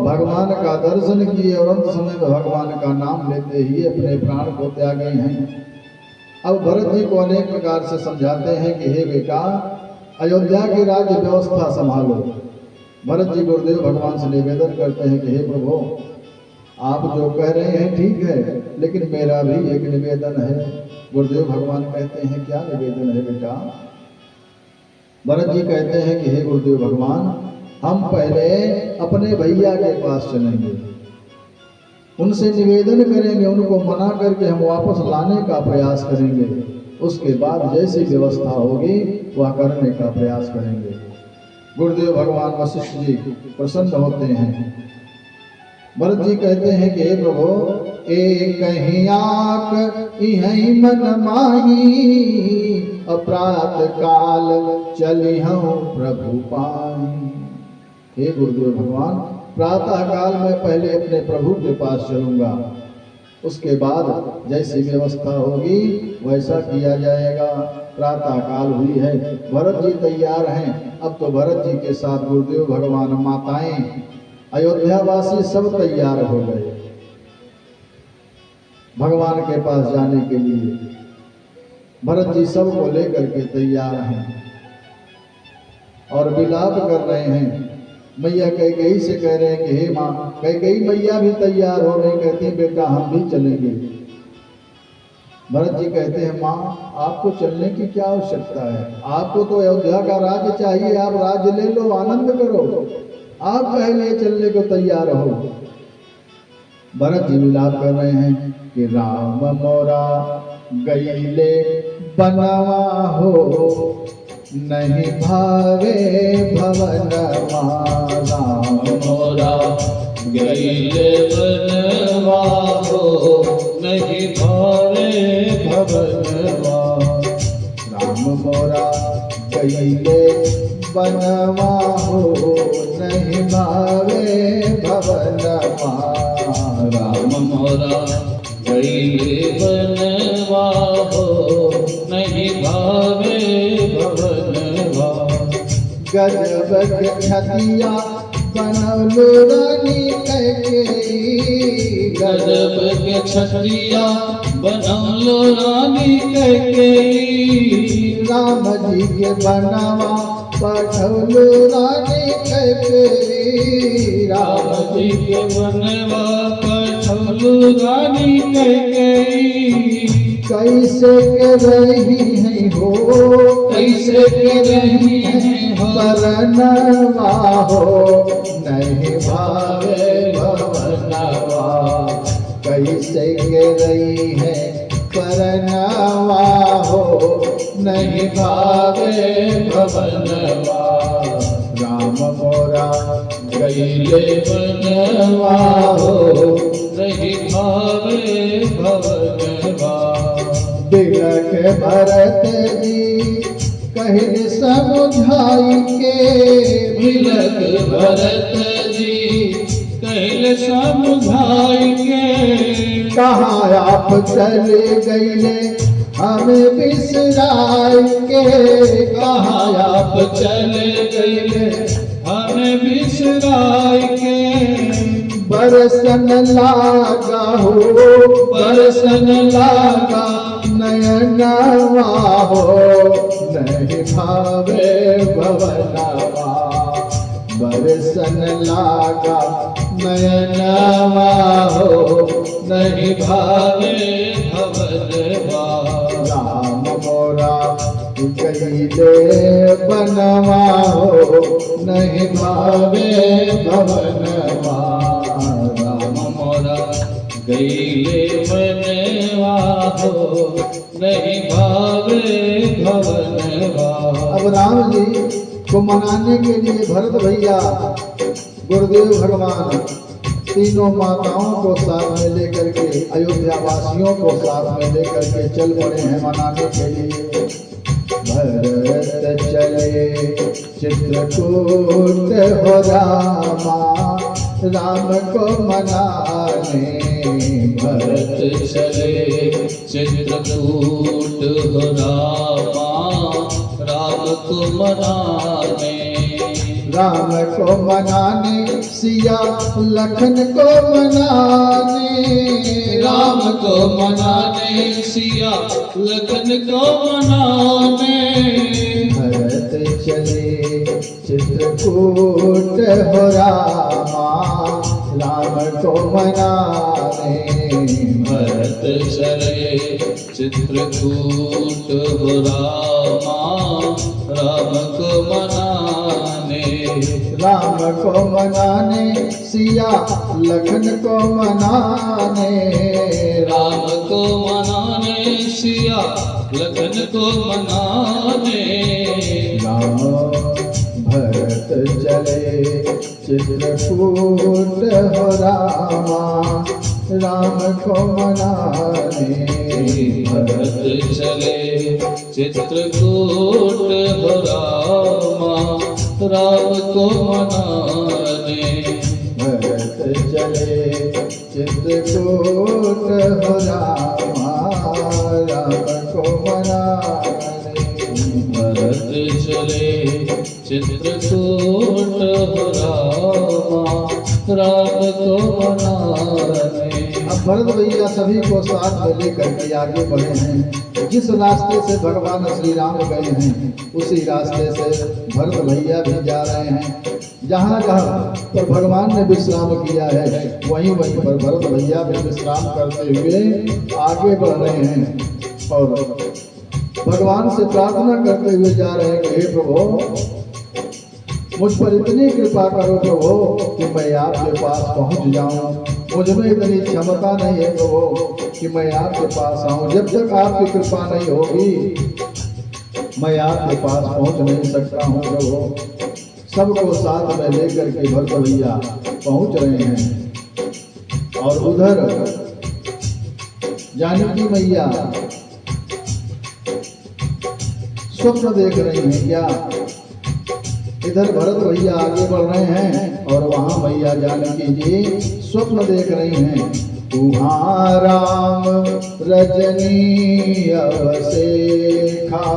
भगवान का दर्शन किए और अंत समय में भगवान का नाम लेते ही अपने प्राण को त्यागे हैं। अब भरत जी को अनेक प्रकार से समझाते हैं कि हे बेटा, अयोध्या की राज्य व्यवस्था संभालो। भरत जी गुरुदेव भगवान से निवेदन करते हैं कि हे प्रभु, आप जो कह रहे हैं ठीक है, लेकिन मेरा भी एक निवेदन है। गुरुदेव भगवान कहते हैं क्या निवेदन है बेटा? भरत जी कहते हैं कि हे गुरुदेव भगवान, हम पहले अपने भैया के पास चलेंगे, उनसे निवेदन करेंगे, उनको मना करके हम वापस लाने का प्रयास करेंगे। उसके बाद जैसी व्यवस्था होगी वह करने का प्रयास करेंगे। गुरुदेव भगवान वशिष्ठ जी प्रसन्न होते हैं। भरत जी कहते हैं कि हे प्रभु, एक कहीं आक इहै मन माही, अपरात काल चली हूँ प्रभु पाई। हे गुरुदेव भगवान, प्रातः काल में पहले अपने प्रभु के पास चलूंगा, उसके बाद जैसी व्यवस्था होगी वैसा किया जाएगा। प्रातः काल हुई है, भरत जी तैयार हैं। अब तो भरत जी के साथ गुरुदेव भगवान, माताएं, अयोध्यावासी सब तैयार हो गए भगवान के पास जाने के लिए। भरत जी सबको लेकर के तैयार हैं और विलाप कर रहे हैं। मैया कैकेयी से कह रहे हैं कि हे माँ, कैकेयी मैया भी तैयार हो रही, कहती है बेटा हम भी चलेंगे। भरत जी कहते हैं माँ, आपको चलने की क्या आवश्यकता है? आपको तो अयोध्या का राज्य चाहिए, आप राज्य ले लो, आनंद करो, आप पहले चलने को तैयार हो। भरत जी विलाप कर रहे हैं कि राम मोरा गईले बनवा हो, नहीं भावे भवनमा। राम मोरा गईले बनवा हो, नहीं भावे भवनमा। राम मोरा गईले बनवा हो, नहीं भावे भवनमा। राम मोरा गईले बनवा हो, नहीं भावे भवनमा। गजब के छतिया बनौलो रानी कैकेयी, गजब के छत्रिया बनौलो रानी कैकेयी। राम जी के बनवा पठौलो रानी कैकेयी। राम जी के बनवा पठौलो रानी कैकेयी। कैसे के रही है हो, कैसे के रही है हो, परनवा हो, नहीं भावे भवनवा। कैसे के रही है परनवा हो, नहीं भावे भवनवा। राम मोरा गईले बनवा हो, नहीं भावे भवनवा। बिलख भरत जी कहन समझाई के, बिलख भरत जी कहल समझाई के। कहाँ आप चले गईले हमें बिसराई के। कहाँ आप चले गईले हमें बिसराई के। बरसन लागा हो, बरसन लागा नयनवा हो, नहीं भावे भवनवा। बरसन लागा नयनवा हो, नहीं भावे भवनवा। राम मोरा गईले बनवा हो, नहीं भावे भवनवा। राम मोरा गईले बनवा हो, नहीं भावे भवनवा। अब राम जी को मनाने के लिए भरत भैया, गुरुदेव भगवान तीनों माताओं को साथ में लेकर के, अयोध्या वासियों को साथ में लेकर के चल पड़े हैं मनाने के लिए। भरत चले चित्रकूट हो रामा, राम को मनाने। भरत चले चित्रकूट हो रामा, राम को मनाने। राम को मनाने सिया लखन को मनाने, राम को मनाने सिया लखन को मनाने, भरत चले चित्रकूट हो रामा, राम को मनाने। भरत चले चित्रकूट हो रामा, राम को मनाने, राम को मनाने सिया लखन को मनाने, राम को मनाने सिया लखन को मनाने, राम भरत चले चित्रकूट हो रामा, राम को मनाने। भरत चले चित्रकूट हो रामा, राम को मनाने, भरत चले चित्रकूट हो रामा, राम को मनाने। भरत चले चित्रकूट हो रामा, राम को मनाने। अब भरत भैया सभी को साथ में लेकर के आगे बढ़े हैं। जिस रास्ते से भगवान श्री राम गए हैं उसी रास्ते से भरत भैया भी जा रहे हैं। जहाँ जहाँ पर भगवान ने विश्राम किया है वहीं वहीं पर भरत भैया भी विश्राम करते हुए आगे बढ़ रहे हैं और भगवान से प्रार्थना करते हुए जा रहे हैं कि हे प्रभु, मुझ पर इतनी कृपा करो प्रभु कि मैं आपके पास पहुंच जाऊं। मुझ में इतनी क्षमता नहीं है प्रभु कि मैं आपके पास आऊं। जब तक आपकी कृपा नहीं होगी मैं आपके पास पहुंच नहीं सकता हूं प्रभु। सबको साथ में लेकर के भरत भैया पहुंच रहे हैं और उधर जानकी मैया स्वप्न देख रही हैं क्या। इधर भरत भैया आगे बढ़ रहे हैं और वहां मैया जानकी जी स्वप्न देख रही हैं। तुहां राम रजनी अवसेखा,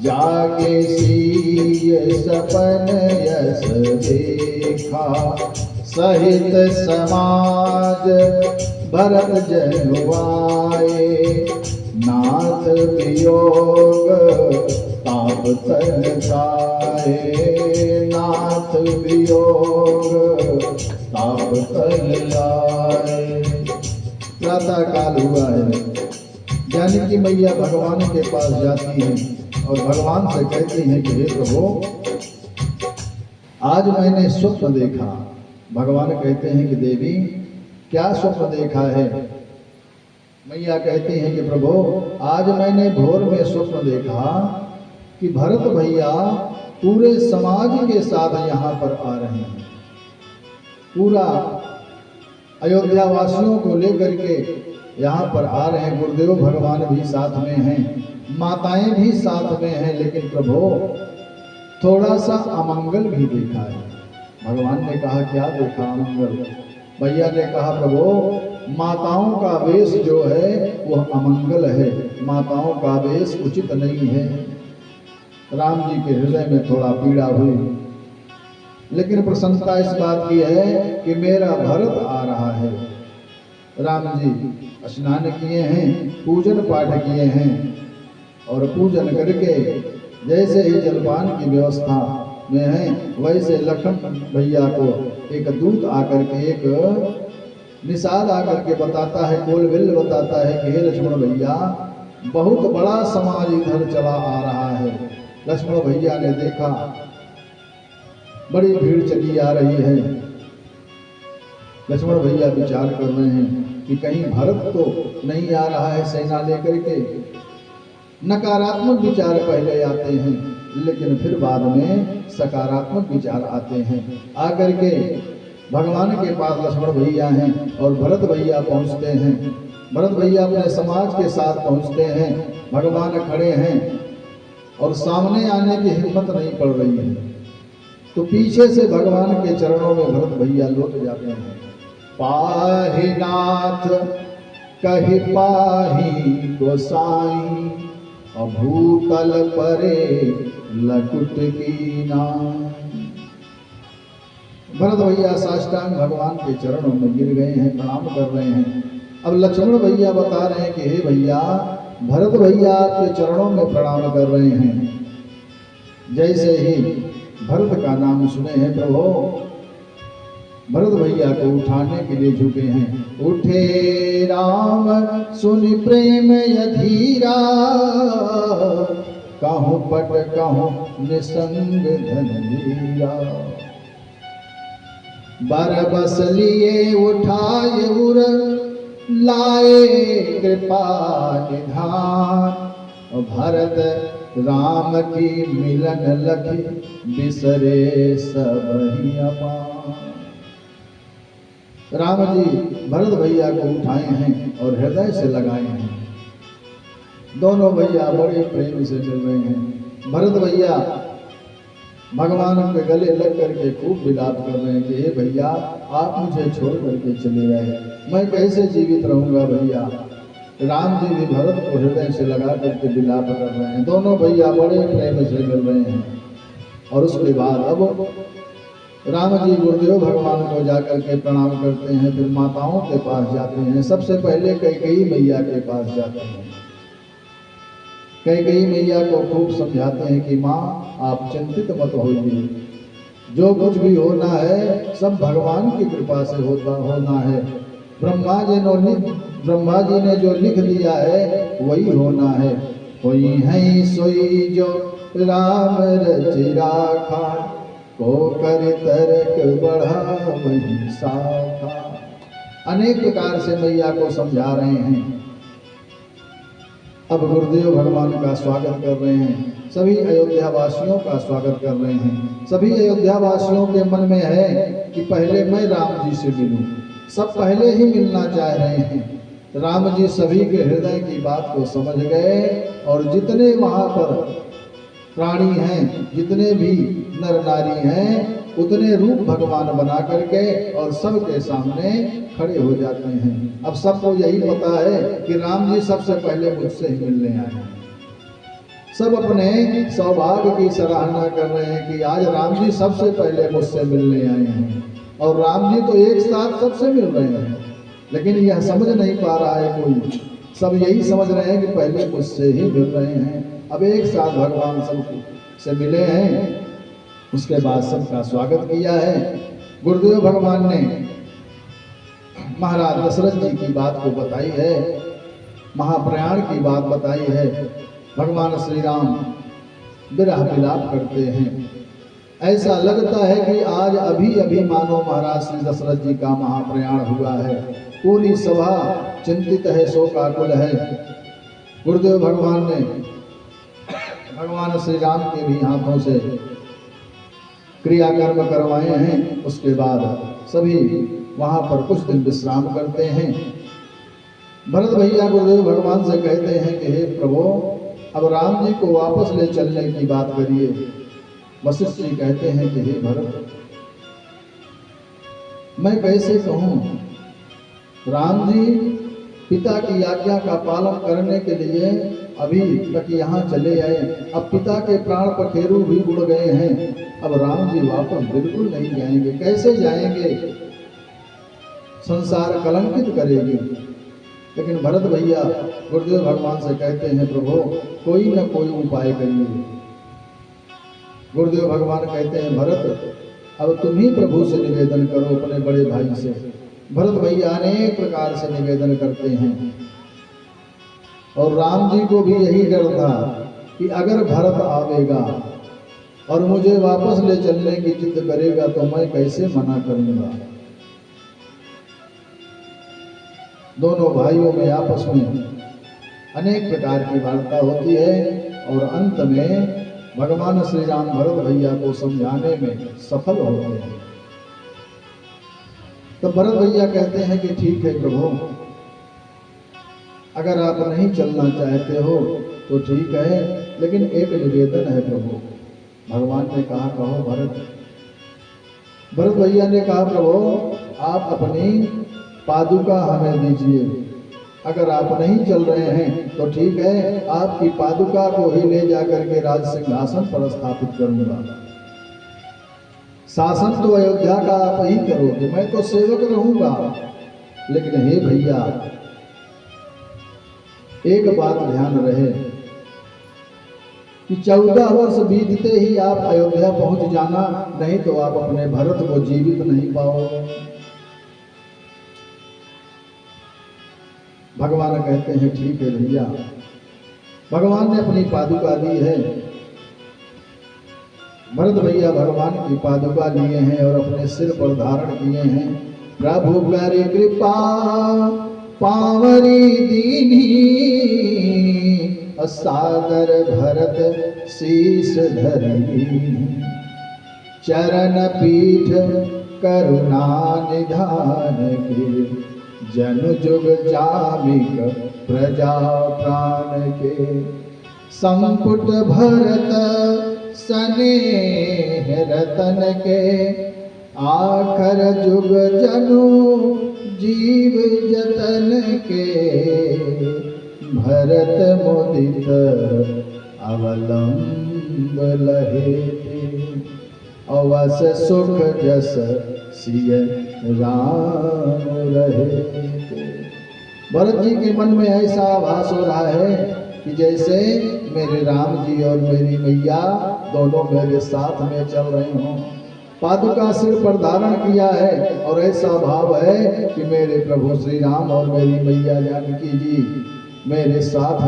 जागे सीय सपन यस देखा, सहित समाज भरत जनुआए, नाथ वियोग ताप तन काए, नाथ वियोग ताप तन लाए। प्रातः काल हुआ है। जानकी मैया भगवान के पास जाती हैं और भगवान से कहती हैं कि हे प्रभु, आज मैंने स्वप्न देखा। भगवान कहते हैं कि देवी क्या स्वप्न देखा है। मैया कहती हैं कि प्रभु, आज मैंने भोर में स्वप्न देखा कि भरत भैया पूरे समाज के साथ यहाँ पर आ रहे हैं। पूरा अयोध्या वासियों को लेकर के यहाँ पर आ रहे हैं। गुरुदेव भगवान भी साथ में हैं, माताएं भी साथ में हैं, लेकिन प्रभु थोड़ा सा अमंगल भी देखा है। भगवान ने कहा क्या देखा अमंगल। भैया ने कहा प्रभु, माताओं का वेश जो है वह अमंगल है, माताओं का वेश उचित नहीं है। राम जी के हृदय में थोड़ा पीड़ा हुई, लेकिन प्रसन्नता इस बात की है कि मेरा भरत आ रहा है। राम जी स्नान किए हैं, पूजन पाठ किए हैं और पूजन करके जैसे ही जलपान की व्यवस्था में है वैसे लखन भैया को एक दूत आकर के, एक निषाद आकर के बताता है, कोलबिल बताता है कि हे लक्ष्मण भैया, बहुत बड़ा समाज इधर चला आ रहा है। लक्ष्मण भैया ने देखा बड़ी भीड़ चली आ रही है। लक्ष्मण भैया विचार कर रहे हैं कि कहीं भरत तो नहीं आ रहा है सेना लेकर के। नकारात्मक विचार पहले आते हैं, लेकिन फिर बाद में सकारात्मक विचार आते हैं। आकर के भगवान के पास लक्ष्मण भैया हैं और भरत भैया पहुंचते हैं। भरत भैया अपने समाज के साथ पहुंचते हैं। भगवान खड़े हैं और सामने आने की हिम्मत नहीं पड़ रही है, तो पीछे से भगवान के चरणों में भरत भैया लौट जाते हैं। पाहि नाथ कहि पाहि गोसाई, अभूतल परे लकुट कीना। भरत भैया साष्टांग भगवान के चरणों में गिर गए हैं, प्रणाम कर रहे हैं। अब लक्ष्मण भैया बता रहे हैं कि हे भैया, भरत भैया आपके चरणों में प्रणाम कर रहे हैं। जैसे ही भरत का नाम सुने हैं प्रभु, भरत भैया को उठाने के लिए झुके हैं। उठे राम सुन प्रेम यधीरा, कहूँ पट कहूँ निसंग धनवीरा। बरबस लिए उठाए उर, लाए कृपा निधान। भरत राम की मिलन लखी, बिसरे सबहि अपान। राम जी भरत भैया को उठाए हैं और हृदय से लगाए हैं। दोनों भैया बड़े प्रेम से मिल रहे हैं। भरत भैया भगवान के गले लग करके खूब विलाप कर रहे हैं कि हे भैया, आप मुझे छोड़ करके चले गए, मैं कैसे जीवित रहूंगा भैया। राम जी भी भरत को हृदय से लगा करके विलाप कर रहे हैं। दोनों भैया बड़े प्रेम से मिल रहे हैं। और उसके बाद अब राम जी गुरुदेव भगवान को जाकर के प्रणाम करते हैं, फिर माताओं के पास जाते हैं। सबसे पहले कैकेयी मैया के पास जाते हैं। कैकेयी मैया को खूब समझाते हैं कि माँ, आप चिंतित मत होइए, जो कुछ भी होना है सब भगवान की कृपा से होना है। ब्रह्मा जी ने जो लिख दिया है वही होना है। कोई है सोई जो राम रचि राखा, को कर तर्क बढ़ा वही साखा। अनेक प्रकार से मैया को समझा रहे हैं। अब गुरुदेव भगवान का स्वागत कर रहे हैं, सभी अयोध्या वासियों का स्वागत कर रहे हैं। सभी अयोध्या वासियों के मन में है कि पहले मैं राम जी से मिलूं। सब पहले ही मिलना चाह रहे हैं। राम जी सभी के हृदय की बात को समझ गए और जितने वहाँ पर प्राणी हैं, जितने भी नर नारी हैं, उतने रूप भगवान बना करके और सबके सामने खड़े हो जाते हैं। अब सबको यही पता है कि राम जी सबसे पहले मुझसे ही मिलने आए हैं। सब अपने सौभाग्य की सराहना कर रहे हैं कि आज राम जी सबसे पहले मुझसे मिलने आए हैं। और राम जी तो एक साथ सबसे मिल रहे हैं, लेकिन यह समझ नहीं पा रहा है कोई। सब यही समझ रहे हैं कि पहले मुझसे ही मिल रहे हैं। अब एक साथ भगवान सबसे मिले हैं, उसके बाद सबका स्वागत किया है। गुरुदेव भगवान ने महाराज दशरथ जी की बात को बताई है, महाप्रयाण की बात बताई है। भगवान श्री राम विरह विलाप करते हैं। ऐसा लगता है कि आज अभी अभी मानो महाराज श्री दशरथ जी का महाप्रयाण हुआ है। पूरी सभा चिंतित है, शोकाकुल है। गुरुदेव भगवान ने भगवान श्री राम के भी हाथों से क्रियाकर्म करवाए हैं। उसके बाद सभी वहाँ पर कुछ दिन विश्राम करते हैं। भरत भैया गुरुदेव भगवान से कहते हैं कि हे प्रभु, अब राम जी को वापस ले चलने की बात करिए। वशिष्ठ जी कहते हैं कि हे भरत, मैं कैसे कहूँ, राम जी पिता की आज्ञा का पालन करने के लिए अभी तक यहाँ चले आए। अब पिता के प्राण पखेरु भी उड़ गए हैं। अब राम जी वापस बिल्कुल नहीं जाएंगे। कैसे जाएंगे, संसार कलंकित करेगी। लेकिन भरत भैया गुरुदेव भगवान से कहते हैं प्रभु, कोई न कोई उपाय करिए। गुरुदेव भगवान कहते हैं भरत, अब तुम ही प्रभु से निवेदन करो, अपने बड़े भाई से। भरत भैया अनेक प्रकार से निवेदन करते हैं। और राम जी को भी यही डर था कि अगर भरत आवेगा और मुझे वापस ले चलने की जिद करेगा तो मैं कैसे मना करूंगा। दोनों भाइयों में आपस में अनेक प्रकार की वार्ता होती है और अंत में भगवान श्री राम भरत भैया को समझाने में सफल होते हैं। तो भरत भैया कहते हैं कि ठीक है प्रभु, अगर आप नहीं चलना चाहते हो तो ठीक है, लेकिन एक निवेदन है प्रभु। भगवान ने कहा कहो भरत। भरत भैया ने कहा प्रभु, आप अपनी पादुका हमें दीजिए। अगर आप नहीं चल रहे हैं तो ठीक है, आपकी पादुका को ही ले जाकर के राज सिंहासन पर स्थापित करूंगा। शासन तो अयोध्या का आप ही करोगे, मैं तो सेवक रहूंगा। लेकिन हे भैया, एक बात ध्यान रहे कि 14 वर्ष बीतते ही आप अयोध्या पहुंच जाना, नहीं तो आप अपने भरत को जीवित नहीं पाओगे। भगवान कहते हैं ठीक है भैया। भगवान ने अपनी पादुका दी है, भरत भैया भगवान की पादुका लिए हैं और अपने सिर पर धारण किए हैं। प्रभु करे कृपा पावरी दीनी, सादर भरत शीस धरी। चरण पीठ करुणा निधान के, जन जुग जामिक प्रजा प्राण के। संपुट भरत स्नेह रतन के, आखर जुग जनु जीव जतन के। भरत मुदित अवलंब लहे, अवस सुख जस सिय राम रहे। भरत जी के मन में ऐसा आभास हो रहा है कि जैसे मेरे राम जी और मेरी मैया दोनों मेरे साथ में चल रहे हों। पादुका सिर पर धारण किया है और ऐसा भाव है कि मेरे प्रभु श्री राम और मेरी मैया जानकी जी मेरे साथ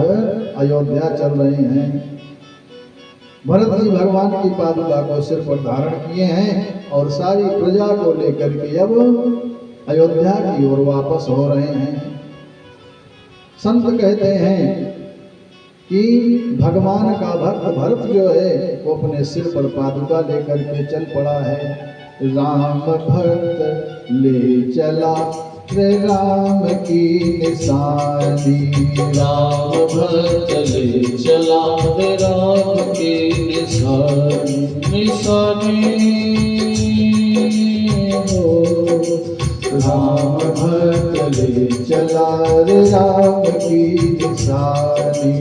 अयोध्या चल रहे हैं। भरत जी भगवान की पादुका को सिर पर धारण किए हैं और सारी प्रजा को लेकर के अब अयोध्या की ओर वापस हो रहे हैं। संत कहते हैं कि भगवान का भक्त भरत जो है वो अपने सिर पर पादुका लेकर के चल पड़ा है। राम भक्त ले चला रे राम की निशानी, राम भक्त ले चला रे राम की निशानी। हो राम भक्त ले चला रे राम की निशानी।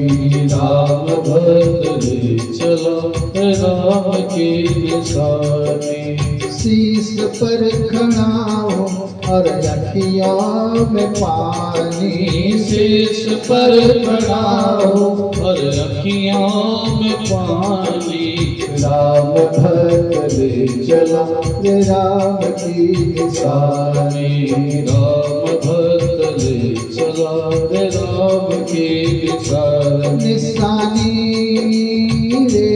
राम भक्त ले चला रे राम की निशानी। शीस पर खड़ाओ और अखियों में पानी, शीश पर खड़ाओ और अखियों में पानी। राम भक्त ले चला रे राम की निशानी। राम भक्त ले चला रे राम की निशानी रे।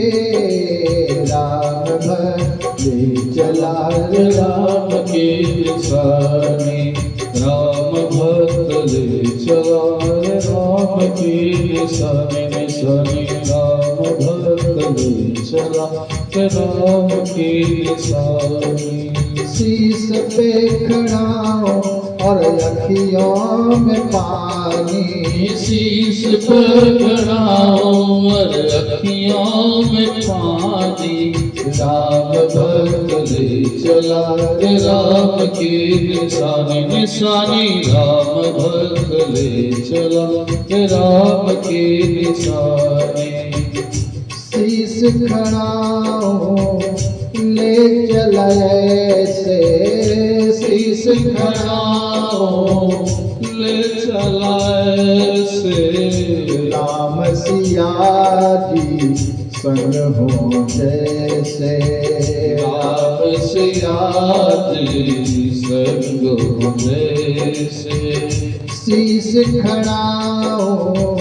राम भक्त ले चला रे राम की निशानी। राम भक्त ले चला रे राम की निशानी। निशानी राम भक्त ले चला रे राम की निशानी। शीस पे खड़ाओ और अखियों में पानी, शीश पर खड़ाओ और अखियों में पानी। राम भक्त ले चला रे राम की निशानी। निशानी राम भक्त ले चला रे राम की निशानी। शीस खड़ाओ ले चला ऐसे, शीस खड़ाओ ले चला ऐसे। राम सिया जी संग हो जैसे। राम सिया जी संग हो जैसे। शीस खड़ाओ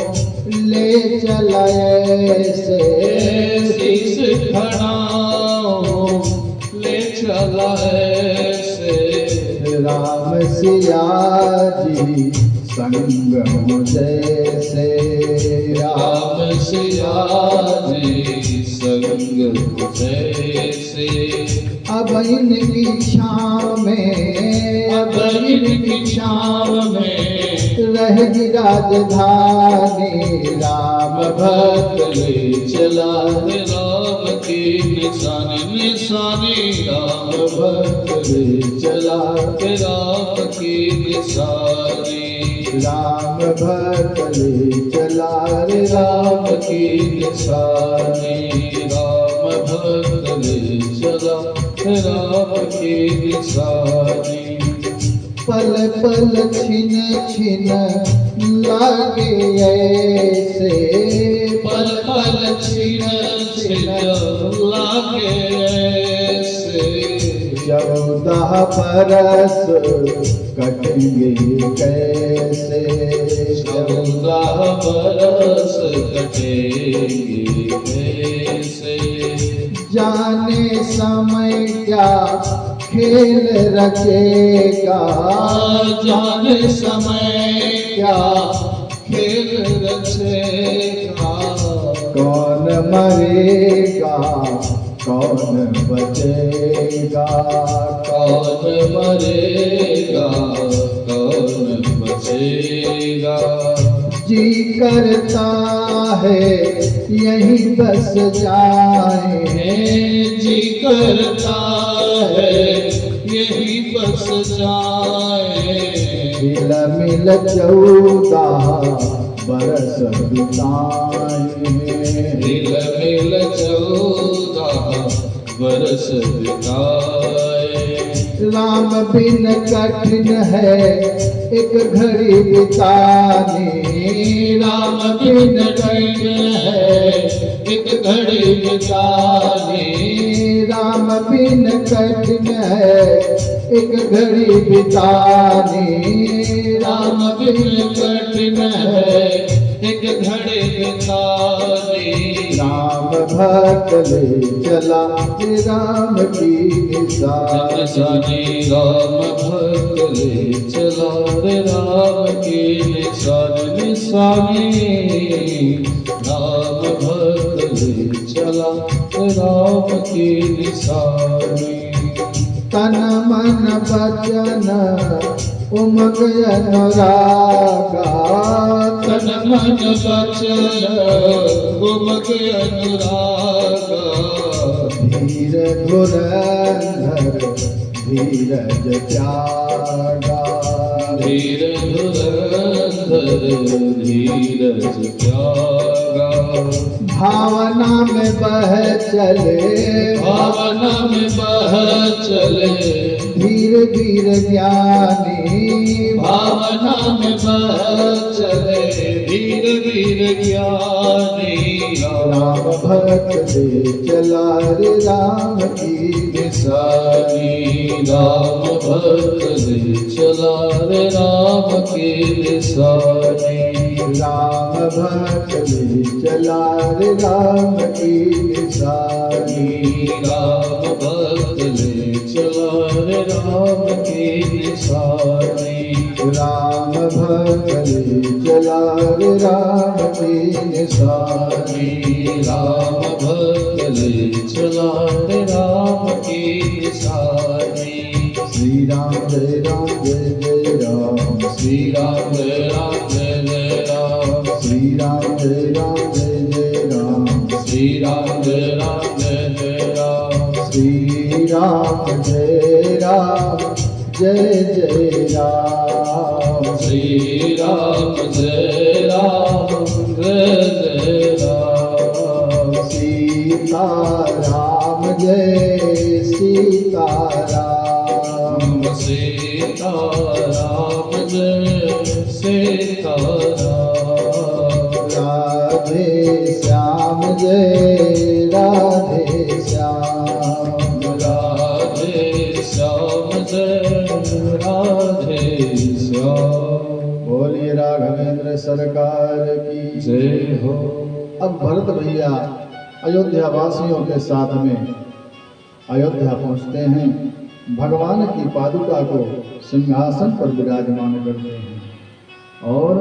ले चला ऐसे। शीश खड़ाओ ले चला ऐसे। राम सिया जी संग हो जैसे। राम सिया जी संग हो जैसे। अब इनकी छाँव में, अब इनकी छाँव में रहेगी राजधानी। राम भक्त ले चला रे राम की निशानी। निशानी राम भक्त ले चला रे राम की निशानी। राम भक्त ले चला रे राम की निशानी। राम भक्त ले चला राम की निशानी। पल पल छिन छिन लागे ऐसे, पल पल छिन छिन लागे ऐसे, 14 बरस कटेंगे कैसे, 14 बरस कटेंगे कैसे। जाने समय क्या खेल रचेगा, जाने समय क्या खेल रचेगा। कौन मरेगा कौन बचेगा, कौन मरेगा कौन बचेगा। जी करता है यहीं बस जाए, जी करता है यही बस जाए। मिल मिल 14 बरस बिताए, मिल मिल 14 बरस बिताए। राम बिन कठिन है एक घड़ी बितानी, राम बिन कठिन है एक घड़ी बितानी। राम बिन कठिन है एक घड़ी बितानी, राम बिन कठिन है एक घड़ी बितानी। राम भक्त ले चला राम की निशानी, निशानी राम भक्त ले चला रे राम की निशानी। निशानी राम भक्त ले चला रे राम की निशानी। तन मन वचन उमग अनुरागा, तन मन वचन उमग अनुरागा। धीर धुरंधर धीरज त्यागा, धीर धुरंधर धीरज त्यागा। भावना में बह चले भावना में बह चले धीर धीर ज्ञानी, भावना में बह चले धीर धीर ज्ञानी। राम भक्त ले चला रे राम की निशानी राम भक्त ले चला रे राम की निशानी। राम भक्त ले चला रे राम की निशानी, राम भक्त ले चला रे राम की निशानी। राम भक्त ले चला रे राम की निशानी, राम भक्त ले चला रे राम की निशानी। श्री राम जय राम जय जय राम, श्री राम जय राम जय जय राम। श्री राम जय राम जय जय राम, श्री राम जय राम जय जय राम। श्री राम जय राम जय जय राम, श्री राम जय राम जय जय राम। सीता राम जय सीता राम, सीता राम जय सीता राम। राधे श्याम जय राधे श्याम, राधे श्याम जय राधे श्याम। बोलिए राघवेंद्र सरकार की जय हो। अब भरत भैया अयोध्या वासियों के साथ में अयोध्या पहुंचते हैं, भगवान की पादुका को सिंहासन पर विराजमान करते हैं और